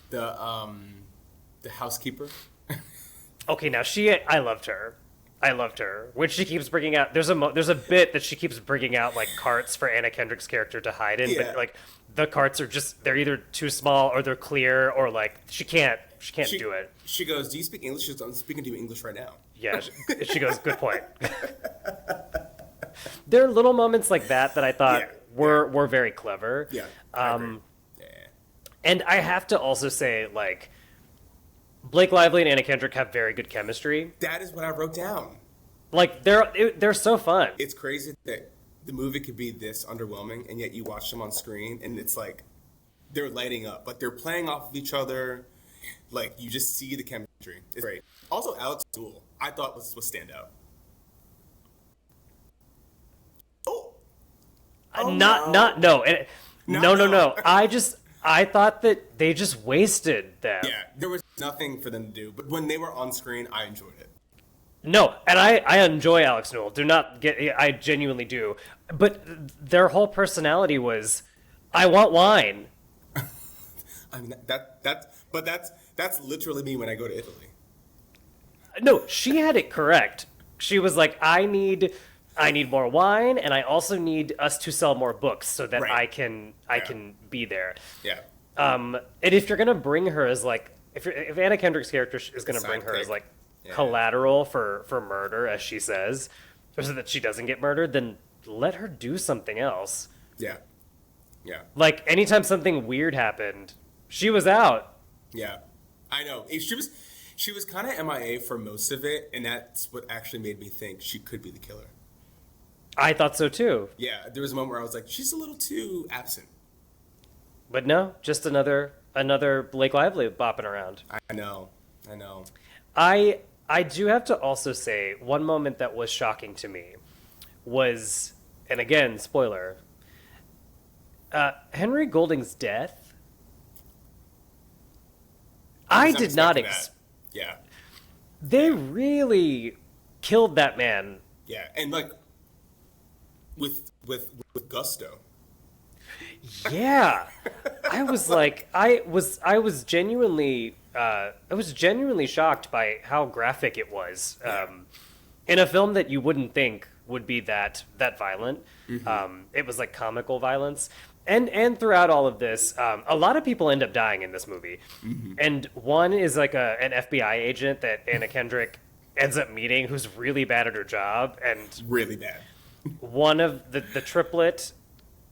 [SPEAKER 1] The housekeeper.
[SPEAKER 2] Okay, now I loved her. I loved her. When she keeps bringing out, there's a bit that she keeps bringing out like carts for Anna Kendrick's character to hide in,
[SPEAKER 1] Yeah.
[SPEAKER 2] but like the carts are just they're either too small or they're clear or like she can't do it.
[SPEAKER 1] She goes, "Do you speak English?" She goes, "I'm speaking to you English right now."
[SPEAKER 2] Yeah, she goes, "Good point." There are little moments like that that I thought were very clever.
[SPEAKER 1] Yeah.
[SPEAKER 2] And I have to also say, like, Blake Lively and Anna Kendrick have very good chemistry.
[SPEAKER 1] That is what I wrote down.
[SPEAKER 2] Like they're so fun.
[SPEAKER 1] It's crazy that the movie could be this underwhelming, and yet you watch them on screen, and it's like they're lighting up. Like they're playing off of each other. Like you just see the chemistry. It's great. Also, Alex Newell, I thought was standout.
[SPEAKER 2] No. I thought that they just wasted them.
[SPEAKER 1] Yeah, there was nothing for them to do. But when they were on screen, I enjoyed it.
[SPEAKER 2] No, and I enjoy Alex Newell. I genuinely do. But their whole personality was, I want wine.
[SPEAKER 1] I mean that's literally me when I go to Italy.
[SPEAKER 2] No, she had it correct. She was like, I need more wine, and I also need us to sell more books so that I can be there.
[SPEAKER 1] Yeah.
[SPEAKER 2] And if you're gonna bring her as like, if Anna Kendrick's character is gonna bring her as like collateral for murder, as she says, or so that she doesn't get murdered, then let her do something else.
[SPEAKER 1] Yeah. Yeah.
[SPEAKER 2] Like anytime something weird happened, she was out.
[SPEAKER 1] Yeah. I know. She was kind of MIA for most of it, and that's what actually made me think she could be the killer.
[SPEAKER 2] I thought so too.
[SPEAKER 1] Yeah, there was a moment where I was like, she's a little too absent.
[SPEAKER 2] But no, just another Blake Lively bopping around.
[SPEAKER 1] I know.
[SPEAKER 2] I do have to also say one moment that was shocking to me was, and again, spoiler, Henry Golding's death. I did not
[SPEAKER 1] Yeah.
[SPEAKER 2] They really killed that man.
[SPEAKER 1] Yeah, and like with gusto.
[SPEAKER 2] Yeah. I was like I was genuinely shocked by how graphic it was. In a film that you wouldn't think would be that violent. Mm-hmm. It was like comical violence. And throughout all of this, a lot of people end up dying in this movie. Mm-hmm. And one is like an FBI agent that Anna Kendrick ends up meeting who's really bad at her job. And
[SPEAKER 1] really bad.
[SPEAKER 2] One of the triplet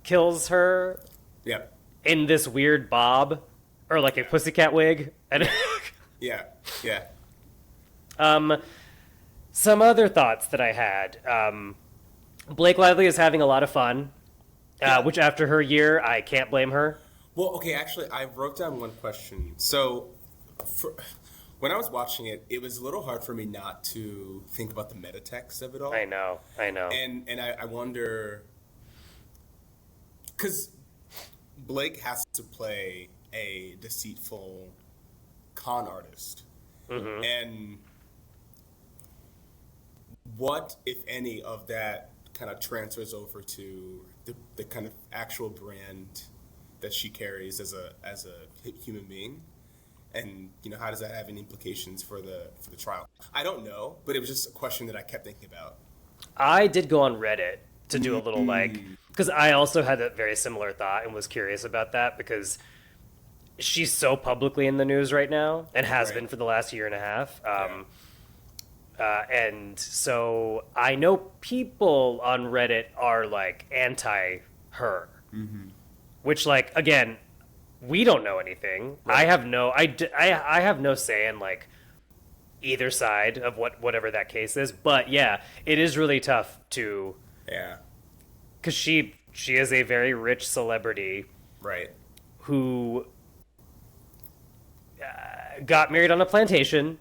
[SPEAKER 2] kills her in this weird bob or like a pussycat wig. And
[SPEAKER 1] yeah.
[SPEAKER 2] Some other thoughts that I had. Blake Lively is having a lot of fun. Which after her year, I can't blame her.
[SPEAKER 1] Well, okay, actually, I wrote down one question. So, when I was watching it, it was a little hard for me not to think about the metatext of it all.
[SPEAKER 2] I know.
[SPEAKER 1] And I wonder, because Blake has to play a deceitful con artist. Mm-hmm. And what, if any, of that kind of transfers over to the kind of actual brand that she carries as a human being, and how does that have any implications for the trial? I don't know, but it was just a question that I kept thinking about.
[SPEAKER 2] I did go on Reddit to do a little because I also had a very similar thought and was curious about that because she's so publicly in the news right now and has been for the last year and a half. And so I know people on Reddit are like anti her, which like, again, we don't know anything. Right. I have no say in like either side of whatever that case is. But yeah, it is really tough to, because she is a very rich celebrity,
[SPEAKER 1] right?
[SPEAKER 2] Who got married on a plantation.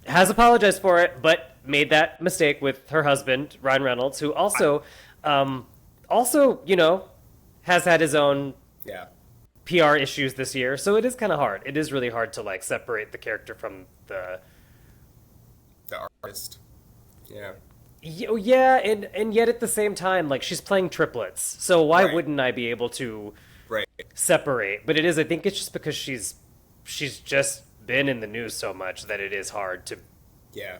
[SPEAKER 2] Has apologized for it, but made that mistake with her husband, Ryan Reynolds, who also has had his own PR issues this year. So it is kind of hard. It is really hard to like separate the character from the
[SPEAKER 1] artist. Yeah.
[SPEAKER 2] Yeah, and yet at the same time, like she's playing triplets. So why wouldn't I be able to separate? But I think it's just because she's just been in the news so much that it is hard to
[SPEAKER 1] Yeah.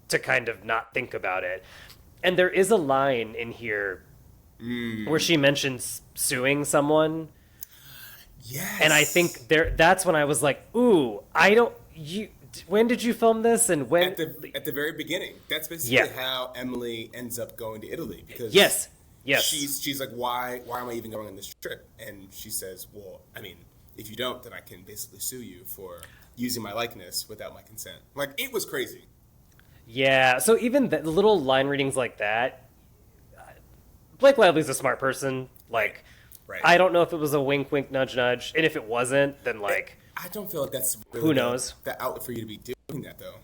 [SPEAKER 2] to kind of not think about it. And there is a line in here where she mentions suing someone.
[SPEAKER 1] Yes.
[SPEAKER 2] And I think that's when I was like, ooh, I don't you when did you film this and when
[SPEAKER 1] At the very beginning. That's basically how Emily ends up going to Italy, because
[SPEAKER 2] Yes.
[SPEAKER 1] she's like, why am I even going on this trip? And she says, well, I mean, if you don't, then I can basically sue you for using my likeness without my consent. Like, it was crazy.
[SPEAKER 2] Yeah, so even the little line readings like that, Blake Lively's a smart person. Like,
[SPEAKER 1] Right.
[SPEAKER 2] I don't know if it was a wink, wink, nudge, nudge, and if it wasn't, then like,
[SPEAKER 1] I don't feel like that's really
[SPEAKER 2] who knows?
[SPEAKER 1] the outlet for you to be doing that, though,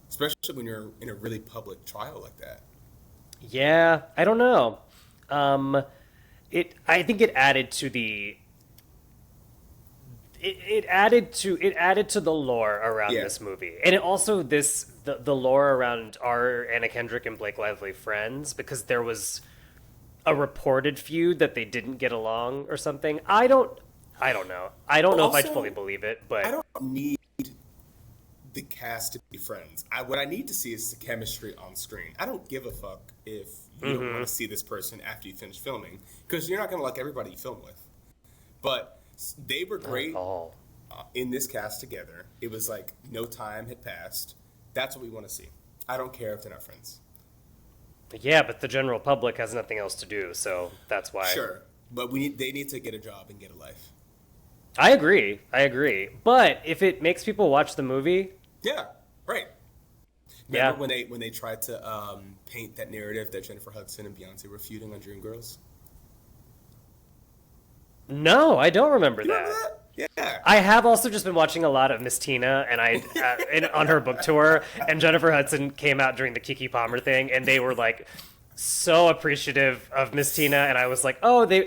[SPEAKER 1] especially when you're in a really public trial like that.
[SPEAKER 2] Yeah, I don't know. I think it added to the. It added to the lore around this movie, and it also the lore around our Anna Kendrick and Blake Lively friends, because there was a reported feud that they didn't get along or something. I don't know. I don't know if I fully believe it, but
[SPEAKER 1] I don't need the cast to be friends. What I need to see is the chemistry on screen. I don't give a fuck if you don't want to see this person after you finish filming, because you're not going to like everybody you film with. But they were great in this cast together. It was like no time had passed. That's what we want to see. I don't care if they're not friends.
[SPEAKER 2] yeah, but the general public has nothing else to do, so that's why.
[SPEAKER 1] Sure, but they need to get a job and get a life.
[SPEAKER 2] I agree. But if it makes people watch the movie,
[SPEAKER 1] Yeah, right. Remember when they tried to paint that narrative that Jennifer Hudson and Beyonce were feuding on Dreamgirls?
[SPEAKER 2] no, I don't remember
[SPEAKER 1] You
[SPEAKER 2] that.
[SPEAKER 1] remember that? Yeah.
[SPEAKER 2] I have also just been watching a lot of Miss Tina, and on her book tour, and Jennifer Hudson came out during the Kiki Palmer thing, and they were like so appreciative of Miss Tina, and I was like, oh, they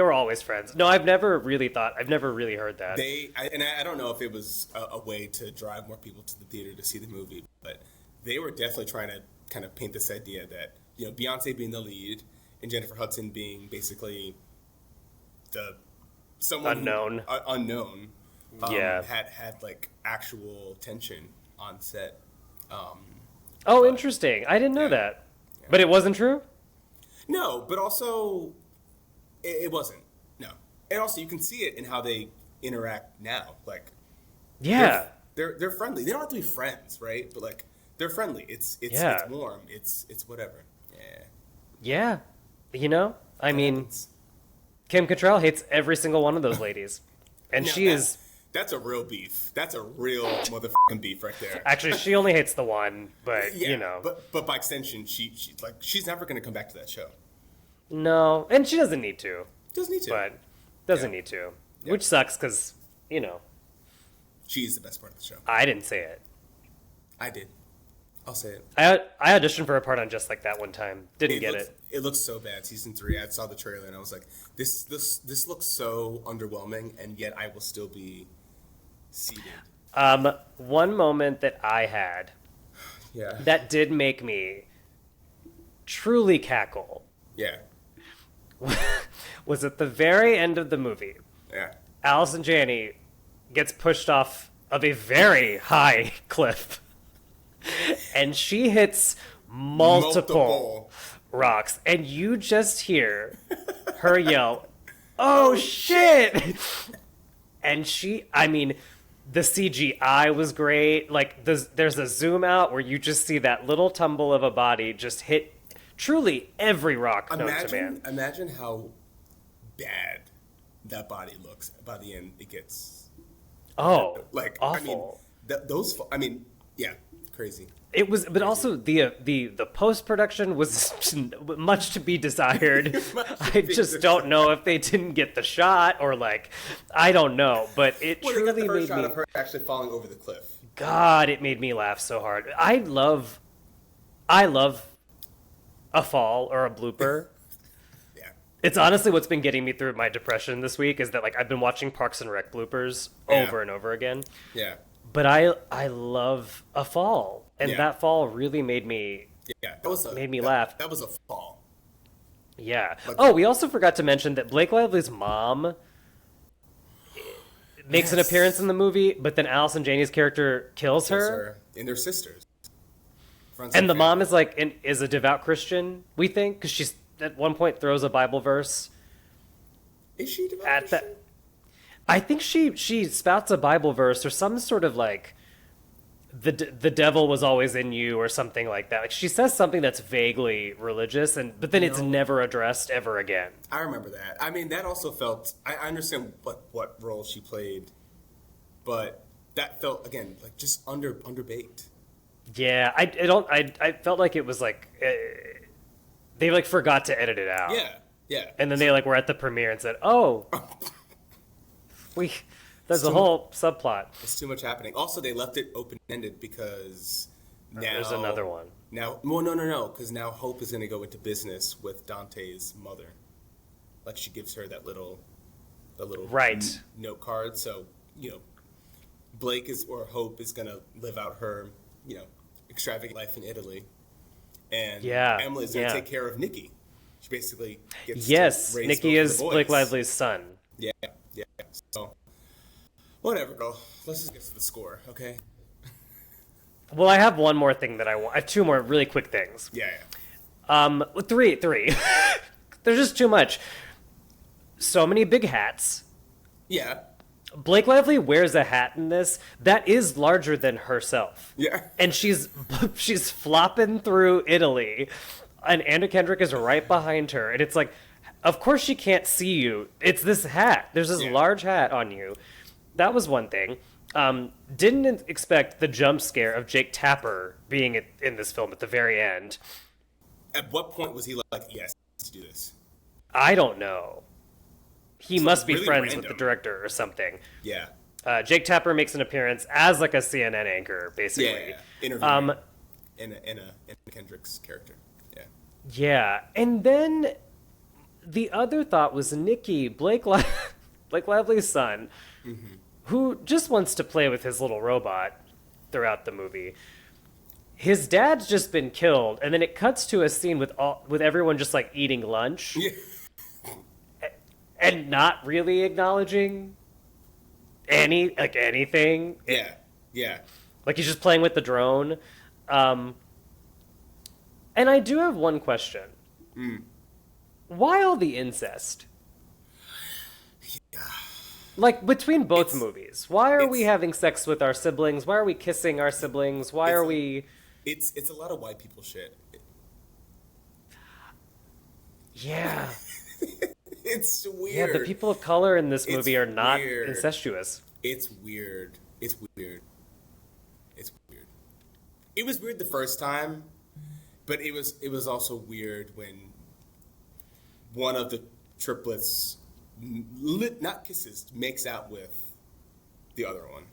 [SPEAKER 2] were always friends. No, I've never really heard that.
[SPEAKER 1] I don't know if it was a way to drive more people to the theater to see the movie, but they were definitely trying to kind of paint this idea that, you know, Beyonce being the lead and Jennifer Hudson being basically someone unknown had like actual tension on set.
[SPEAKER 2] Interesting. I didn't know that. Yeah. But it wasn't true?
[SPEAKER 1] No, but also it wasn't. No. And also you can see it in how they interact now. Like,
[SPEAKER 2] yeah.
[SPEAKER 1] They're friendly. They don't have to be friends, right? But like, they're friendly. It's warm. It's whatever. Yeah.
[SPEAKER 2] Yeah. You know, I mean, Kim Cattrall hates every single one of those ladies. And
[SPEAKER 1] that's a real beef. That's a real motherfucking beef right there.
[SPEAKER 2] Actually, she only hates the one, but
[SPEAKER 1] yeah,
[SPEAKER 2] you know.
[SPEAKER 1] But by extension, she's never going to come back to that show.
[SPEAKER 2] No, and she doesn't need to.
[SPEAKER 1] Doesn't need to.
[SPEAKER 2] But doesn't need to. Yeah. Which sucks because, you know.
[SPEAKER 1] She's the best part of the show.
[SPEAKER 2] I didn't say it.
[SPEAKER 1] I did. I'll say it.
[SPEAKER 2] I auditioned for a part on Just Like That one time. Didn't get it.
[SPEAKER 1] It looks so bad. Season 3, I saw the trailer and I was like, this looks so underwhelming, and yet I will still be seated.
[SPEAKER 2] One moment that I had that did make me truly cackle was at the very end of the movie.
[SPEAKER 1] Yeah.
[SPEAKER 2] Allison Janney gets pushed off of a very high cliff. And she hits multiple rocks. And you just hear her yell, "Oh, shit!" And the CGI was great. Like, there's a zoom out where you just see that little tumble of a body just hit truly every rock known to man.
[SPEAKER 1] Imagine how bad that body looks by the end. It gets
[SPEAKER 2] awful.
[SPEAKER 1] Crazy.
[SPEAKER 2] It was, but also the post production was much to be desired. I just don't know if they didn't get the shot or I don't know, but it truly
[SPEAKER 1] they got the first
[SPEAKER 2] made
[SPEAKER 1] shot
[SPEAKER 2] me.
[SPEAKER 1] Of her actually falling over the cliff.
[SPEAKER 2] God, it made me laugh so hard. I love a fall or a blooper.
[SPEAKER 1] Yeah.
[SPEAKER 2] It's honestly what's been getting me through my depression this week is that I've been watching Parks and Rec bloopers over and over again.
[SPEAKER 1] Yeah.
[SPEAKER 2] But I love a fall, and that fall really made me laugh.
[SPEAKER 1] That was a fall.
[SPEAKER 2] Yeah. We also forgot to mention that Blake Lively's mom makes an appearance in the movie, but then Allison Janney's character kills her.
[SPEAKER 1] And they're sisters.
[SPEAKER 2] And the mom is like is a devout Christian, we think, because she's at one point throws a Bible verse.
[SPEAKER 1] Is she devout Christian?
[SPEAKER 2] I think she spouts a Bible verse or some sort of like the devil was always in you or something like that. Like she says something that's vaguely religious, but then it's never addressed ever again.
[SPEAKER 1] I remember that. I mean, that also felt. I understand what role she played, but that felt again like just underbaked.
[SPEAKER 2] Yeah, I felt like it was like they like forgot to edit it out.
[SPEAKER 1] Yeah.
[SPEAKER 2] And then they like were at the premiere and said, "Oh, there's a whole subplot."
[SPEAKER 1] It's too much happening. Also, they left it open-ended because now
[SPEAKER 2] there's another one.
[SPEAKER 1] Now, well, no, because now Hope is going to go into business with Dante's mother. Like she gives her the little
[SPEAKER 2] right
[SPEAKER 1] note card. So Blake Hope is going to live out her extravagant life in Italy, and Emily's going to take care of Nikki. She basically gets to raise
[SPEAKER 2] Nikki is Blake Lively's son.
[SPEAKER 1] Yeah. So, whatever, girl. Let's just get to the score, okay?
[SPEAKER 2] Well, I have one more thing that I want. I have two more really quick things.
[SPEAKER 1] Yeah.
[SPEAKER 2] Three. There's just too much. So many big hats.
[SPEAKER 1] Yeah.
[SPEAKER 2] Blake Lively wears a hat in this that is larger than herself.
[SPEAKER 1] Yeah.
[SPEAKER 2] And she's flopping through Italy, and Anna Kendrick is right behind her, and it's like, of course she can't see you. It's this hat. There's this large hat on you. That was one thing. Didn't expect the jump scare of Jake Tapper being in this film at the very end.
[SPEAKER 1] At what point was he like, yes, to do this?
[SPEAKER 2] I don't know. He must be
[SPEAKER 1] really
[SPEAKER 2] friends
[SPEAKER 1] random
[SPEAKER 2] with the director or something.
[SPEAKER 1] Yeah.
[SPEAKER 2] Jake Tapper makes an appearance as like a CNN anchor, basically.
[SPEAKER 1] Yeah. Interviewing in Kendrick's character. Yeah.
[SPEAKER 2] Yeah. And then the other thought was Nikki, Blake Lively's son, who just wants to play with his little robot throughout the movie. His dad's just been killed, and then it cuts to a scene with everyone just like eating lunch.
[SPEAKER 1] Yeah.
[SPEAKER 2] And not really acknowledging anything.
[SPEAKER 1] Yeah.
[SPEAKER 2] Like he's just playing with the drone. And I do have one question. Why all the incest?
[SPEAKER 1] Yeah.
[SPEAKER 2] Like between both movies, why are we having sex with our siblings? Why are we kissing our siblings? Why are we?
[SPEAKER 1] It's a lot of white people shit.
[SPEAKER 2] Yeah.
[SPEAKER 1] It's weird.
[SPEAKER 2] Yeah, the people of color in this movie are not incestuous.
[SPEAKER 1] It's weird. It was weird the first time, but it was also weird when one of the triplets, not kisses, makes out with the other one.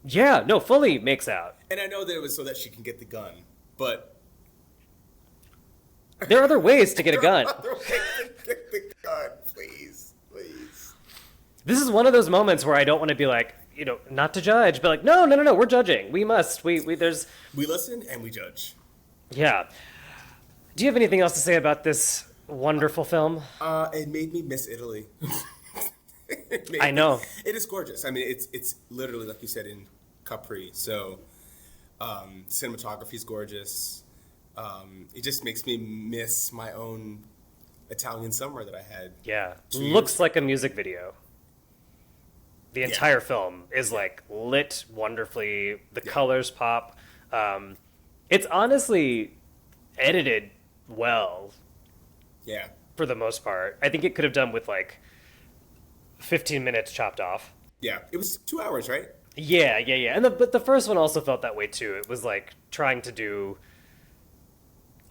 [SPEAKER 2] Yeah, no, fully makes out.
[SPEAKER 1] And I know that it was so that she can get the gun, but
[SPEAKER 2] there are other ways to get a gun.
[SPEAKER 1] Other ways to get the gun, please.
[SPEAKER 2] This is one of those moments where I don't want to be like, not to judge, but like, no, we're judging. We must. We
[SPEAKER 1] listen and we judge.
[SPEAKER 2] Yeah. Do you have anything else to say about this wonderful film?
[SPEAKER 1] It made me miss Italy.
[SPEAKER 2] I know.
[SPEAKER 1] It is gorgeous. I mean, it's literally like you said in Capri. So, cinematography is gorgeous. It just makes me miss my own Italian summer that I had.
[SPEAKER 2] Yeah. Looks like a music video. The entire film is like lit wonderfully. The colors pop. It's honestly edited well.
[SPEAKER 1] Yeah.
[SPEAKER 2] For the most part. I think it could have done with like 15 minutes chopped off.
[SPEAKER 1] Yeah. It was 2 hours, right?
[SPEAKER 2] Yeah. And but the first one also felt that way too. It was like trying to do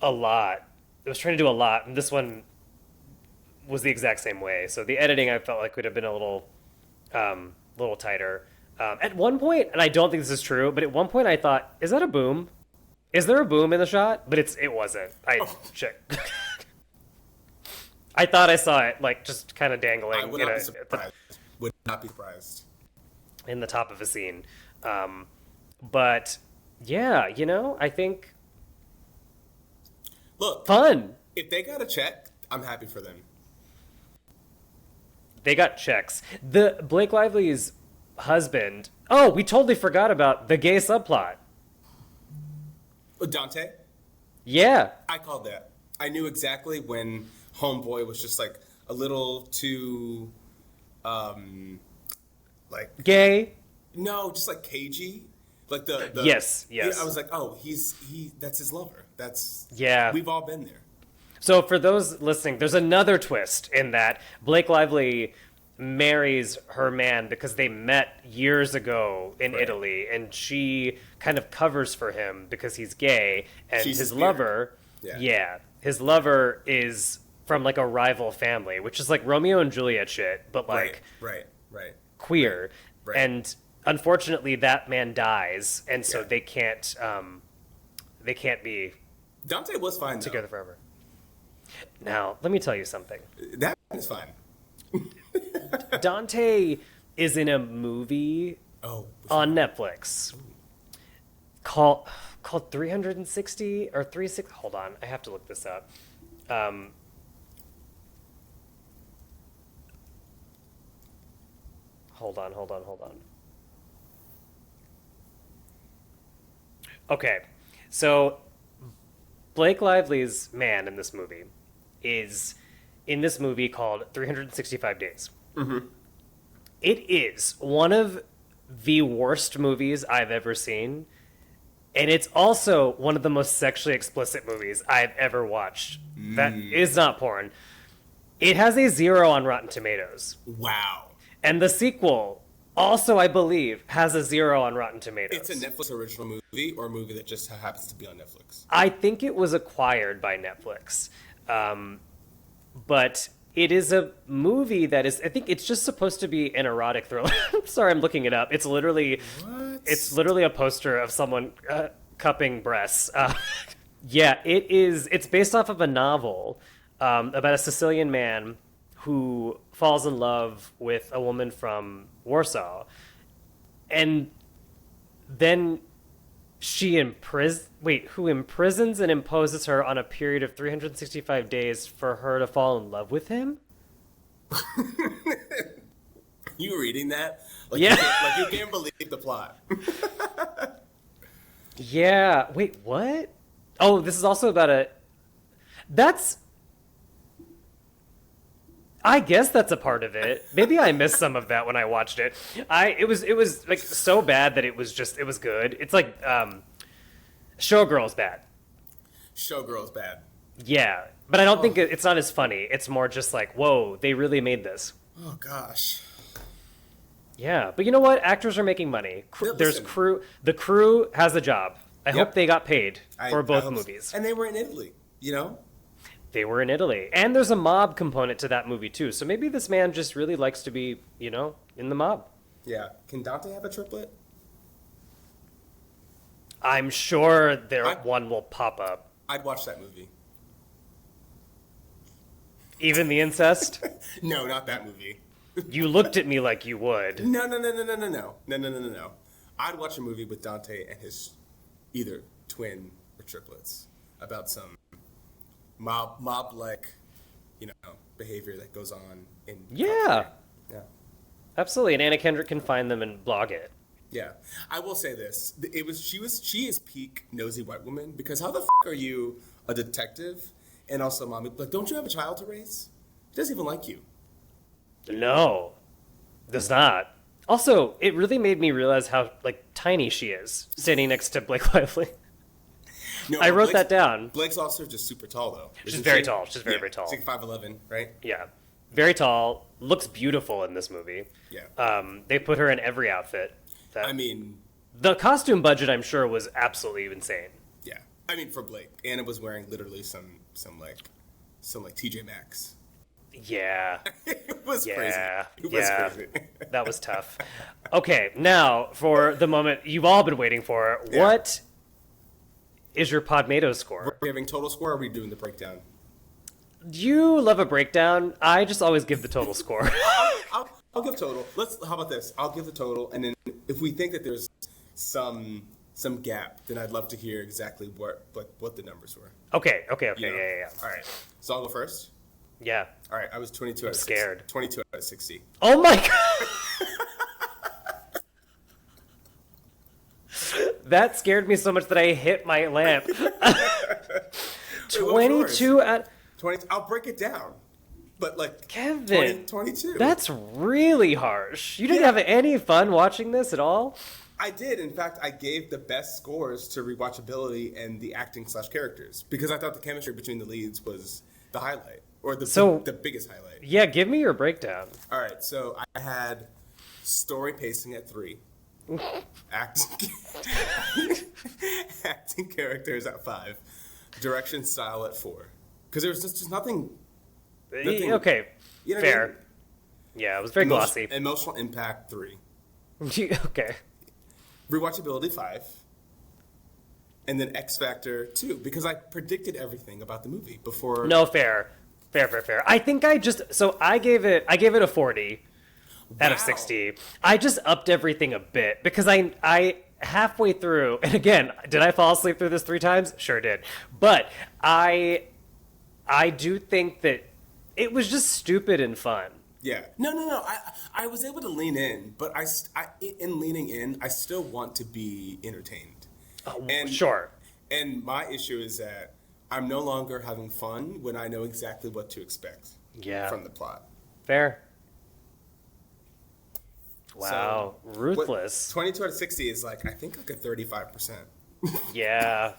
[SPEAKER 2] a lot. It was trying to do a lot, and this one was the exact same way. So the editing I felt like would have been a little tighter. At one point, and I don't think this is true, but at one point I thought, is that a boom? Is there a boom in the shot? But it wasn't. Checked. I thought I saw it like just kind of dangling.
[SPEAKER 1] I would not be surprised. Would not be surprised.
[SPEAKER 2] In the top of a scene. But yeah, I think
[SPEAKER 1] look,
[SPEAKER 2] fun.
[SPEAKER 1] If they got a check, I'm happy for them.
[SPEAKER 2] They got checks. The Blake Lively's husband. Oh, we totally forgot about the gay subplot.
[SPEAKER 1] Dante?
[SPEAKER 2] Yeah.
[SPEAKER 1] I called that. I knew exactly when Homeboy was just like a little too, like
[SPEAKER 2] Gay.
[SPEAKER 1] no, just like cagey. Like the
[SPEAKER 2] Yes.
[SPEAKER 1] I was like, oh, that's his lover.
[SPEAKER 2] Yeah.
[SPEAKER 1] We've all been there.
[SPEAKER 2] So for those listening, there's another twist in that Blake Lively marries her man because they met years ago in Italy, and she kind of covers for him because he's gay, and
[SPEAKER 1] She's
[SPEAKER 2] his
[SPEAKER 1] his
[SPEAKER 2] lover, his lover is from like a rival family, which is like Romeo and Juliet shit, but like
[SPEAKER 1] Right.
[SPEAKER 2] queer.
[SPEAKER 1] Right.
[SPEAKER 2] And unfortunately, that man dies, and so
[SPEAKER 1] Yeah.
[SPEAKER 2] they can't be
[SPEAKER 1] Dante was fine though.
[SPEAKER 2] together forever. Now, let me tell you something.
[SPEAKER 1] That is fine.
[SPEAKER 2] Dante is in a movie on Netflix called 360 or 360. Hold on, I have to look this up. Hold on. Okay, so Blake Lively's man in this movie is in this movie called 365 Days.
[SPEAKER 1] Mm-hmm.
[SPEAKER 2] It is one of the worst movies I've ever seen, and it's also one of the most sexually explicit movies I've ever watched. That is not porn. It has a 0 on Rotten Tomatoes.
[SPEAKER 1] Wow.
[SPEAKER 2] And the sequel also, I believe, has a 0 on Rotten Tomatoes.
[SPEAKER 1] It's a Netflix original movie or a movie that just happens to be on Netflix?
[SPEAKER 2] I think it was acquired by Netflix. But it is a movie that is, I think it's just supposed to be an erotic thriller. I'm sorry, I'm looking it up. It's literally a poster of someone cupping breasts. Yeah, it is. It's based off of a novel about a Sicilian man who falls in love with a woman from Warsaw. And then who imprisons and imposes her on a period of 365 days for her to fall in love with him?
[SPEAKER 1] You reading that? Like
[SPEAKER 2] Yeah.
[SPEAKER 1] You can't believe the plot.
[SPEAKER 2] Yeah. Wait, what? Oh, this is also about I guess that's a part of it. Maybe I missed some of that when I watched it. It was like so bad that it was good. It's like Showgirl's bad.
[SPEAKER 1] Showgirl's bad.
[SPEAKER 2] Yeah, but I don't think it's not as funny. It's more just like, whoa, they really made this.
[SPEAKER 1] Oh gosh.
[SPEAKER 2] Yeah, but you know what? Actors are making money. There's crew. The crew has a job. I hope they got paid for both movies.
[SPEAKER 1] And they were in Italy, you know?
[SPEAKER 2] They were in Italy. And there's a mob component to that movie, too. So maybe this man just really likes to be, in the mob.
[SPEAKER 1] Yeah. Can Dante have a triplet?
[SPEAKER 2] I'm sure one will pop up.
[SPEAKER 1] I'd watch that movie.
[SPEAKER 2] Even the incest?
[SPEAKER 1] No, not that movie.
[SPEAKER 2] You looked at me like you would.
[SPEAKER 1] No. I'd watch a movie with Dante and his either twin or triplets about some mob-like, behavior that goes on in.
[SPEAKER 2] Yeah.
[SPEAKER 1] Yeah.
[SPEAKER 2] Absolutely. And Anna Kendrick can find them and blog it.
[SPEAKER 1] Yeah. I will say this. She is peak nosy white woman, because how the are you a detective and also mommy? Like, don't you have a child to raise? She doesn't even like you.
[SPEAKER 2] No. Does not. Also, it really made me realize how tiny she is standing next to Blake Lively.
[SPEAKER 1] No,
[SPEAKER 2] I wrote that down.
[SPEAKER 1] Blake's also just super tall, though.
[SPEAKER 2] She's very tall. She's very tall.
[SPEAKER 1] She's like 5'11", right?
[SPEAKER 2] Yeah. Very tall. Looks beautiful in this movie.
[SPEAKER 1] Yeah.
[SPEAKER 2] They put her in every outfit. The costume budget, I'm sure, was absolutely insane.
[SPEAKER 1] Yeah. I mean, for Blake, Anna was wearing literally some TJ Maxx.
[SPEAKER 2] Yeah.
[SPEAKER 1] It was crazy. It was crazy.
[SPEAKER 2] That was tough. Okay, now for the moment you've all been waiting for.
[SPEAKER 1] Yeah.
[SPEAKER 2] What is your Podmato score?
[SPEAKER 1] Are we having total score, or are we doing the breakdown?
[SPEAKER 2] Do you love a breakdown? I just always give the total score.
[SPEAKER 1] I'll give total. How about this? I'll give the total, and then if we think that there's some gap, then I'd love to hear exactly what the numbers were.
[SPEAKER 2] Okay. Yeah.
[SPEAKER 1] All right. So I'll go first.
[SPEAKER 2] Yeah.
[SPEAKER 1] All right. I was 22 out of 60.
[SPEAKER 2] Scared.
[SPEAKER 1] 22 out of 60.
[SPEAKER 2] Oh my god. That scared me so much that I hit my lamp.
[SPEAKER 1] Wait, what was yours?
[SPEAKER 2] 22 out.
[SPEAKER 1] 20. I'll break it down. But like
[SPEAKER 2] Kevin,
[SPEAKER 1] 22.
[SPEAKER 2] That's really harsh. You didn't
[SPEAKER 1] Yeah.
[SPEAKER 2] have any fun watching this at all?
[SPEAKER 1] I did. In fact, I gave the best scores to rewatchability and the acting / characters because I thought the chemistry between the leads was the highlight or the biggest highlight.
[SPEAKER 2] Yeah, give me your breakdown.
[SPEAKER 1] All right, so I had story pacing at 3, acting acting characters at 5, direction style at 4, because there was just nothing.
[SPEAKER 2] Okay,
[SPEAKER 1] You know what I
[SPEAKER 2] fair.
[SPEAKER 1] mean?
[SPEAKER 2] Yeah, it was very glossy.
[SPEAKER 1] Emotional impact 3,
[SPEAKER 2] Okay.
[SPEAKER 1] rewatchability 5, and then X Factor 2 because I predicted everything about the movie before.
[SPEAKER 2] No, fair. I think I gave it a 40 out of
[SPEAKER 1] Wow.
[SPEAKER 2] 60. I just upped everything a bit because I halfway through, and again, did I fall asleep through this 3 times? Sure did. But I do think that it was just stupid and fun.
[SPEAKER 1] Yeah. No. I was able to lean in, but in leaning in, I still want to be entertained.
[SPEAKER 2] Sure.
[SPEAKER 1] And my issue is that I'm no longer having fun when I know exactly what to expect from the plot.
[SPEAKER 2] Fair. Wow.
[SPEAKER 1] So,
[SPEAKER 2] Ruthless.
[SPEAKER 1] 22 out of 60 is like, I think like a 35%.
[SPEAKER 2] Yeah.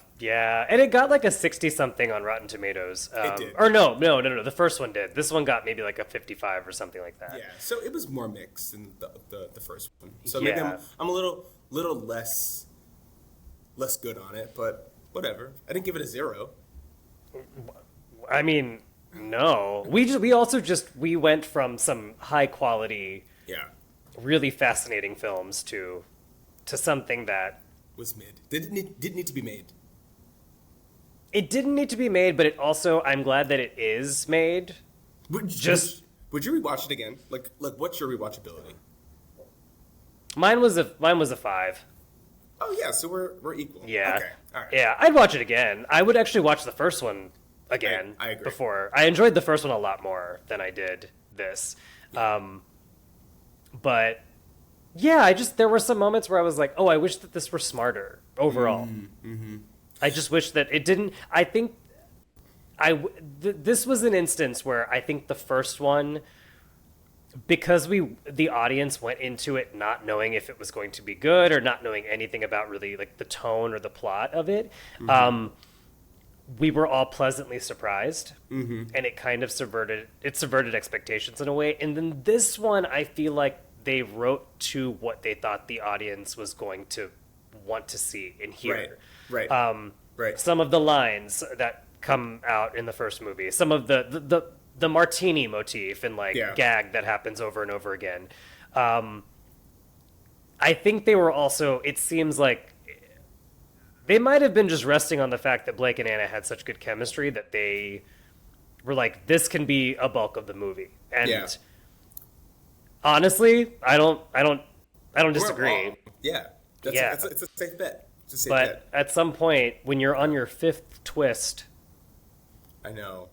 [SPEAKER 2] And it got like a 60-something on Rotten Tomatoes.
[SPEAKER 1] It did.
[SPEAKER 2] Or no. The first one did. This one got maybe like a 55 or something like that.
[SPEAKER 1] Yeah. So it was more mixed than the first one. So maybe
[SPEAKER 2] Yeah.
[SPEAKER 1] I'm a little less good on it, but whatever. I didn't give it a 0.
[SPEAKER 2] I mean, no. We also went from some high quality,
[SPEAKER 1] Yeah.
[SPEAKER 2] really fascinating films to something that
[SPEAKER 1] Was mid. Didn't need to be made.
[SPEAKER 2] it didn't need to be made, but it also, I'm glad that it is made.
[SPEAKER 1] Would you rewatch it again? Like what's your rewatchability?
[SPEAKER 2] Mine was a 5.
[SPEAKER 1] Oh yeah, so we're equal.
[SPEAKER 2] Yeah.
[SPEAKER 1] Okay. All right.
[SPEAKER 2] Yeah, I'd watch it again. I would actually watch the first one again.
[SPEAKER 1] I agree.
[SPEAKER 2] Before. I enjoyed the first one a lot more than I did this. But yeah, there were some moments where I was like, oh, I wish that this were smarter overall.
[SPEAKER 1] Mm-hmm.
[SPEAKER 2] I just wish that it didn't. I think this was an instance where I think the first one, because the audience went into it not knowing if it was going to be good or not knowing anything about really like the tone or the plot of it, we were all pleasantly surprised, and it kind of subverted expectations in a way. And then this one, I feel like they wrote to what they thought the audience was going to want to see and hear.
[SPEAKER 1] Right. Right.
[SPEAKER 2] Some of the lines that come out in the first movie, some of the martini motif and gag that happens over and over again. I think they were also, it seems like they might have been just resting on the fact that Blake and Anna had such good chemistry that they were like, this can be a bulk of the movie. And honestly, I don't disagree.
[SPEAKER 1] Yeah. It's a safe bet. It's a safe bet.
[SPEAKER 2] At some point, when you're on your 5th twist,
[SPEAKER 1] I know.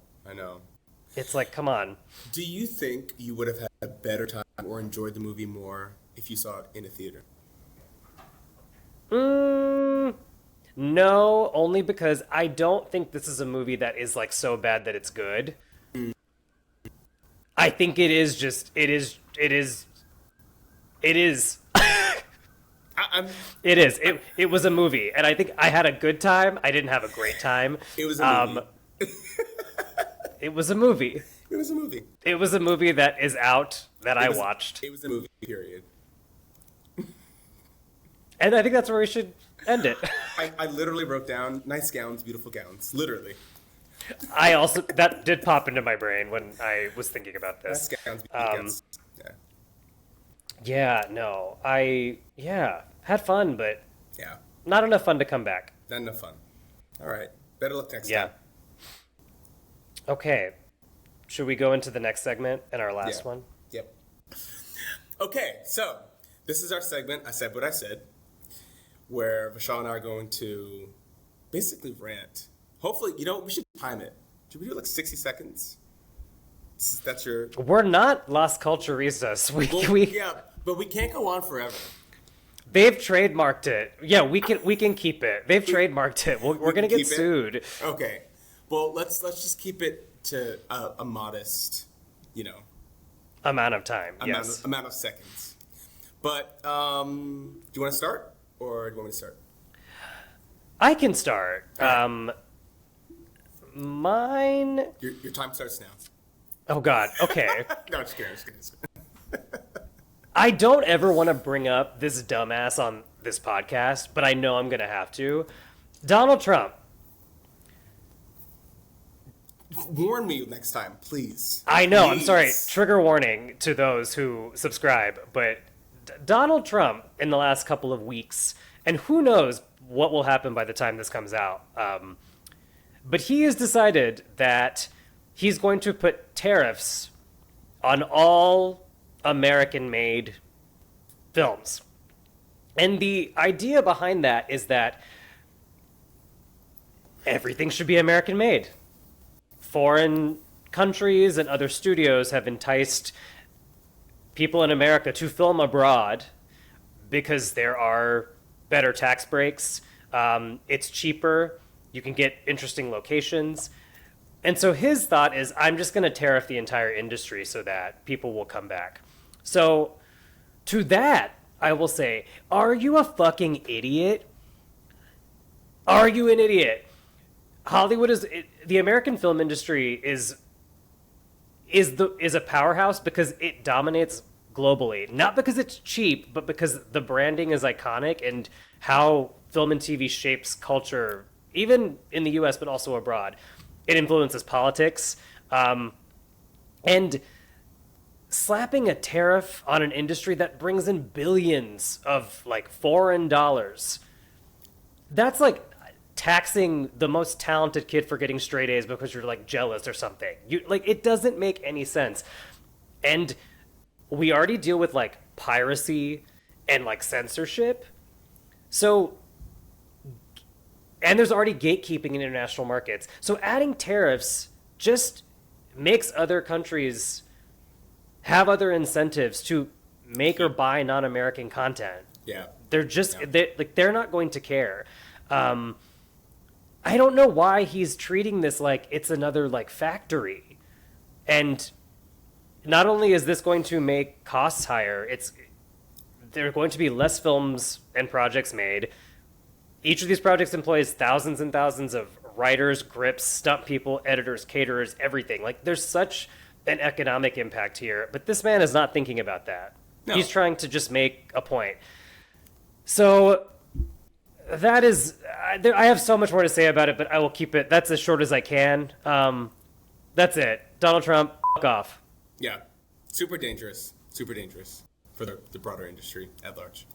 [SPEAKER 2] it's like, come on.
[SPEAKER 1] Do you think you would have had a better time or enjoyed the movie more if you saw it in a theater?
[SPEAKER 2] No, only because I don't think this is a movie that is like so bad that it's good. I think it is. It is. It was a movie, and I think I had a good time. I didn't have a great time.
[SPEAKER 1] It was a movie.
[SPEAKER 2] It was a movie.
[SPEAKER 1] It was a movie.
[SPEAKER 2] It was a movie that is out that I watched.
[SPEAKER 1] It was a movie, period.
[SPEAKER 2] And I think that's where we should end it.
[SPEAKER 1] I literally wrote down nice gowns, beautiful gowns. Literally.
[SPEAKER 2] I also, that did pop into my brain when I was thinking about this.
[SPEAKER 1] Nice gowns, beautiful gowns.
[SPEAKER 2] Yeah, no. Had fun, but
[SPEAKER 1] Yeah.
[SPEAKER 2] not enough fun to come back.
[SPEAKER 1] Not enough fun. All right. Better luck next
[SPEAKER 2] Yeah.
[SPEAKER 1] time.
[SPEAKER 2] Okay. Should we go into the next segment and our last one?
[SPEAKER 1] Yep. Okay, so this is our segment, I Said What I Said, where Vishaal and I are going to basically rant. Hopefully, we should time it. Should we do like 60 seconds? That's your...
[SPEAKER 2] We're not Las Culturistas.
[SPEAKER 1] Yeah, but we can't go on forever.
[SPEAKER 2] They've trademarked it. Yeah, we can keep it. They've trademarked it. We're gonna get sued.
[SPEAKER 1] Okay. Well, let's just keep it to a modest,
[SPEAKER 2] Amount of time. Yes.
[SPEAKER 1] amount of seconds. But do you want to start, or do you want me to start?
[SPEAKER 2] I can start.
[SPEAKER 1] Right.
[SPEAKER 2] Mine.
[SPEAKER 1] Your time starts now.
[SPEAKER 2] Oh God. Okay.
[SPEAKER 1] No, just kidding.
[SPEAKER 2] I don't ever want to bring up this dumbass on this podcast, but I know I'm gonna have to. Donald Trump.
[SPEAKER 1] Warn me next time, please.
[SPEAKER 2] I know.
[SPEAKER 1] Please.
[SPEAKER 2] I'm sorry. Trigger warning to those who subscribe, but Donald Trump in the last couple of weeks, and who knows what will happen by the time this comes out. But he has decided that he's going to put tariffs on all American-made films. And the idea behind that is that everything should be American-made. Foreign countries and other studios have enticed people in America to film abroad because there are better tax breaks. It's cheaper. You can get interesting locations. And so his thought is, I'm just going to tariff the entire industry so that people will come back. So to that, I will say, are you a fucking idiot? Are you an idiot? Hollywood the American film industry is a powerhouse because it dominates globally. Not because it's cheap, but because the branding is iconic and how film and TV shapes culture, even in the US, but also abroad. It influences politics. And slapping a tariff on an industry that brings in billions of foreign dollars, that's like taxing the most talented kid for getting straight A's because you're jealous or something. It doesn't make any sense. And we already deal with piracy and censorship. So, and there's already gatekeeping in international markets. So adding tariffs just makes other countries have other incentives to make or buy non-American content.
[SPEAKER 1] Yeah.
[SPEAKER 2] They're not going to care. I don't know why he's treating this like it's another factory. And not only is this going to make costs higher, there are going to be less films and projects made. Each of these projects employs thousands and thousands of writers, grips, stunt people, editors, caterers, everything. There's such an economic impact here, but this man is not thinking about that. No. He's trying to just make a point. So that is, I have so much more to say about it, but I will keep it. That's as short as I can. That's it. Donald Trump, fuck off.
[SPEAKER 1] Yeah. Super dangerous for the broader industry at large.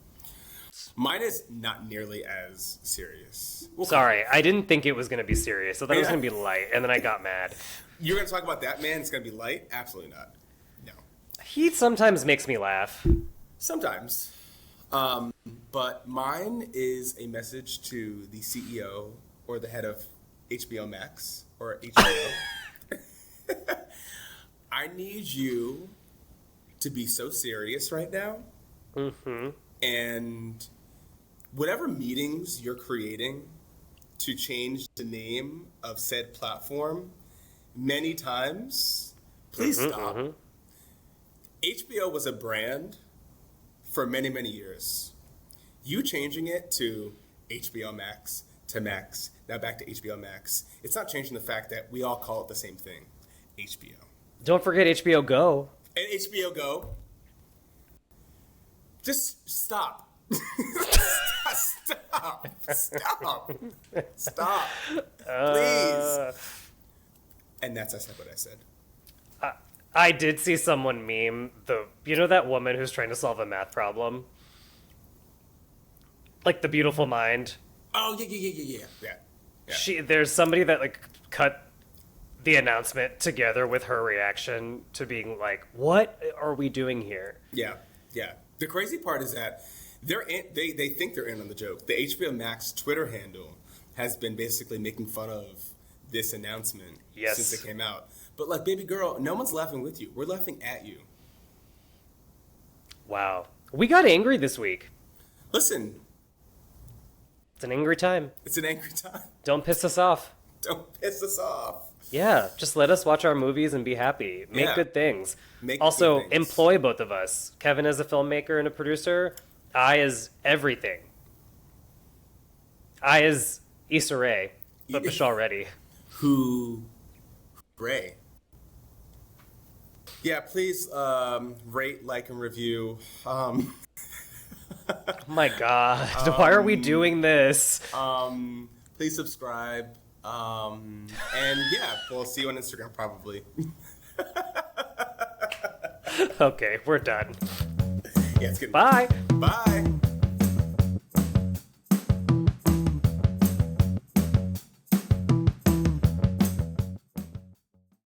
[SPEAKER 1] Mine is not nearly as serious.
[SPEAKER 2] Sorry, I didn't think it was going to be serious. I thought it was going to be light, and then I got mad.
[SPEAKER 1] You're going to talk about that man? It's going to be light? Absolutely not. No.
[SPEAKER 2] He sometimes makes me laugh.
[SPEAKER 1] Sometimes. But mine is a message to the CEO or the head of HBO Max or HBO. I need you to be so serious right now.
[SPEAKER 2] Mm-hmm.
[SPEAKER 1] And whatever meetings you're creating to change the name of said platform many times, please stop. Mm-hmm. HBO was a brand for many, many years. You changing it to HBO Max, to Max, now back to HBO Max, it's not changing the fact that we all call it the same thing, HBO.
[SPEAKER 2] Don't forget HBO Go.
[SPEAKER 1] And HBO Go. Just stop. Stop. Please. And that's what I said.
[SPEAKER 2] I did see someone meme that woman who's trying to solve a math problem? The Beautiful Mind.
[SPEAKER 1] Oh, yeah.
[SPEAKER 2] There's somebody that cut the announcement together with her reaction to being what are we doing here?
[SPEAKER 1] Yeah. The crazy part is that they think they're in on the joke. The HBO Max Twitter handle has been basically making fun of this announcement since it came out. But baby girl, no one's laughing with you. We're laughing at you.
[SPEAKER 2] Wow. We got angry this week.
[SPEAKER 1] Listen,
[SPEAKER 2] It's an angry time.
[SPEAKER 1] it's an angry time.
[SPEAKER 2] Don't piss us off.
[SPEAKER 1] Don't piss us off.
[SPEAKER 2] Yeah, just let us watch our movies and be happy. Make
[SPEAKER 1] Yeah.
[SPEAKER 2] good things.
[SPEAKER 1] Make
[SPEAKER 2] Also,
[SPEAKER 1] good things.
[SPEAKER 2] employ both of us. Kevin is a filmmaker and a producer. I is everything. I is Issa Rae, but Vishaal Reddy.
[SPEAKER 1] Who? Gray. Yeah, please rate, like, and review.
[SPEAKER 2] Oh my god, why are we doing this?
[SPEAKER 1] Please subscribe. And yeah, we'll see you on Instagram probably.
[SPEAKER 2] Okay, we're done.
[SPEAKER 1] Yeah, it's good.
[SPEAKER 2] Bye.
[SPEAKER 1] Bye.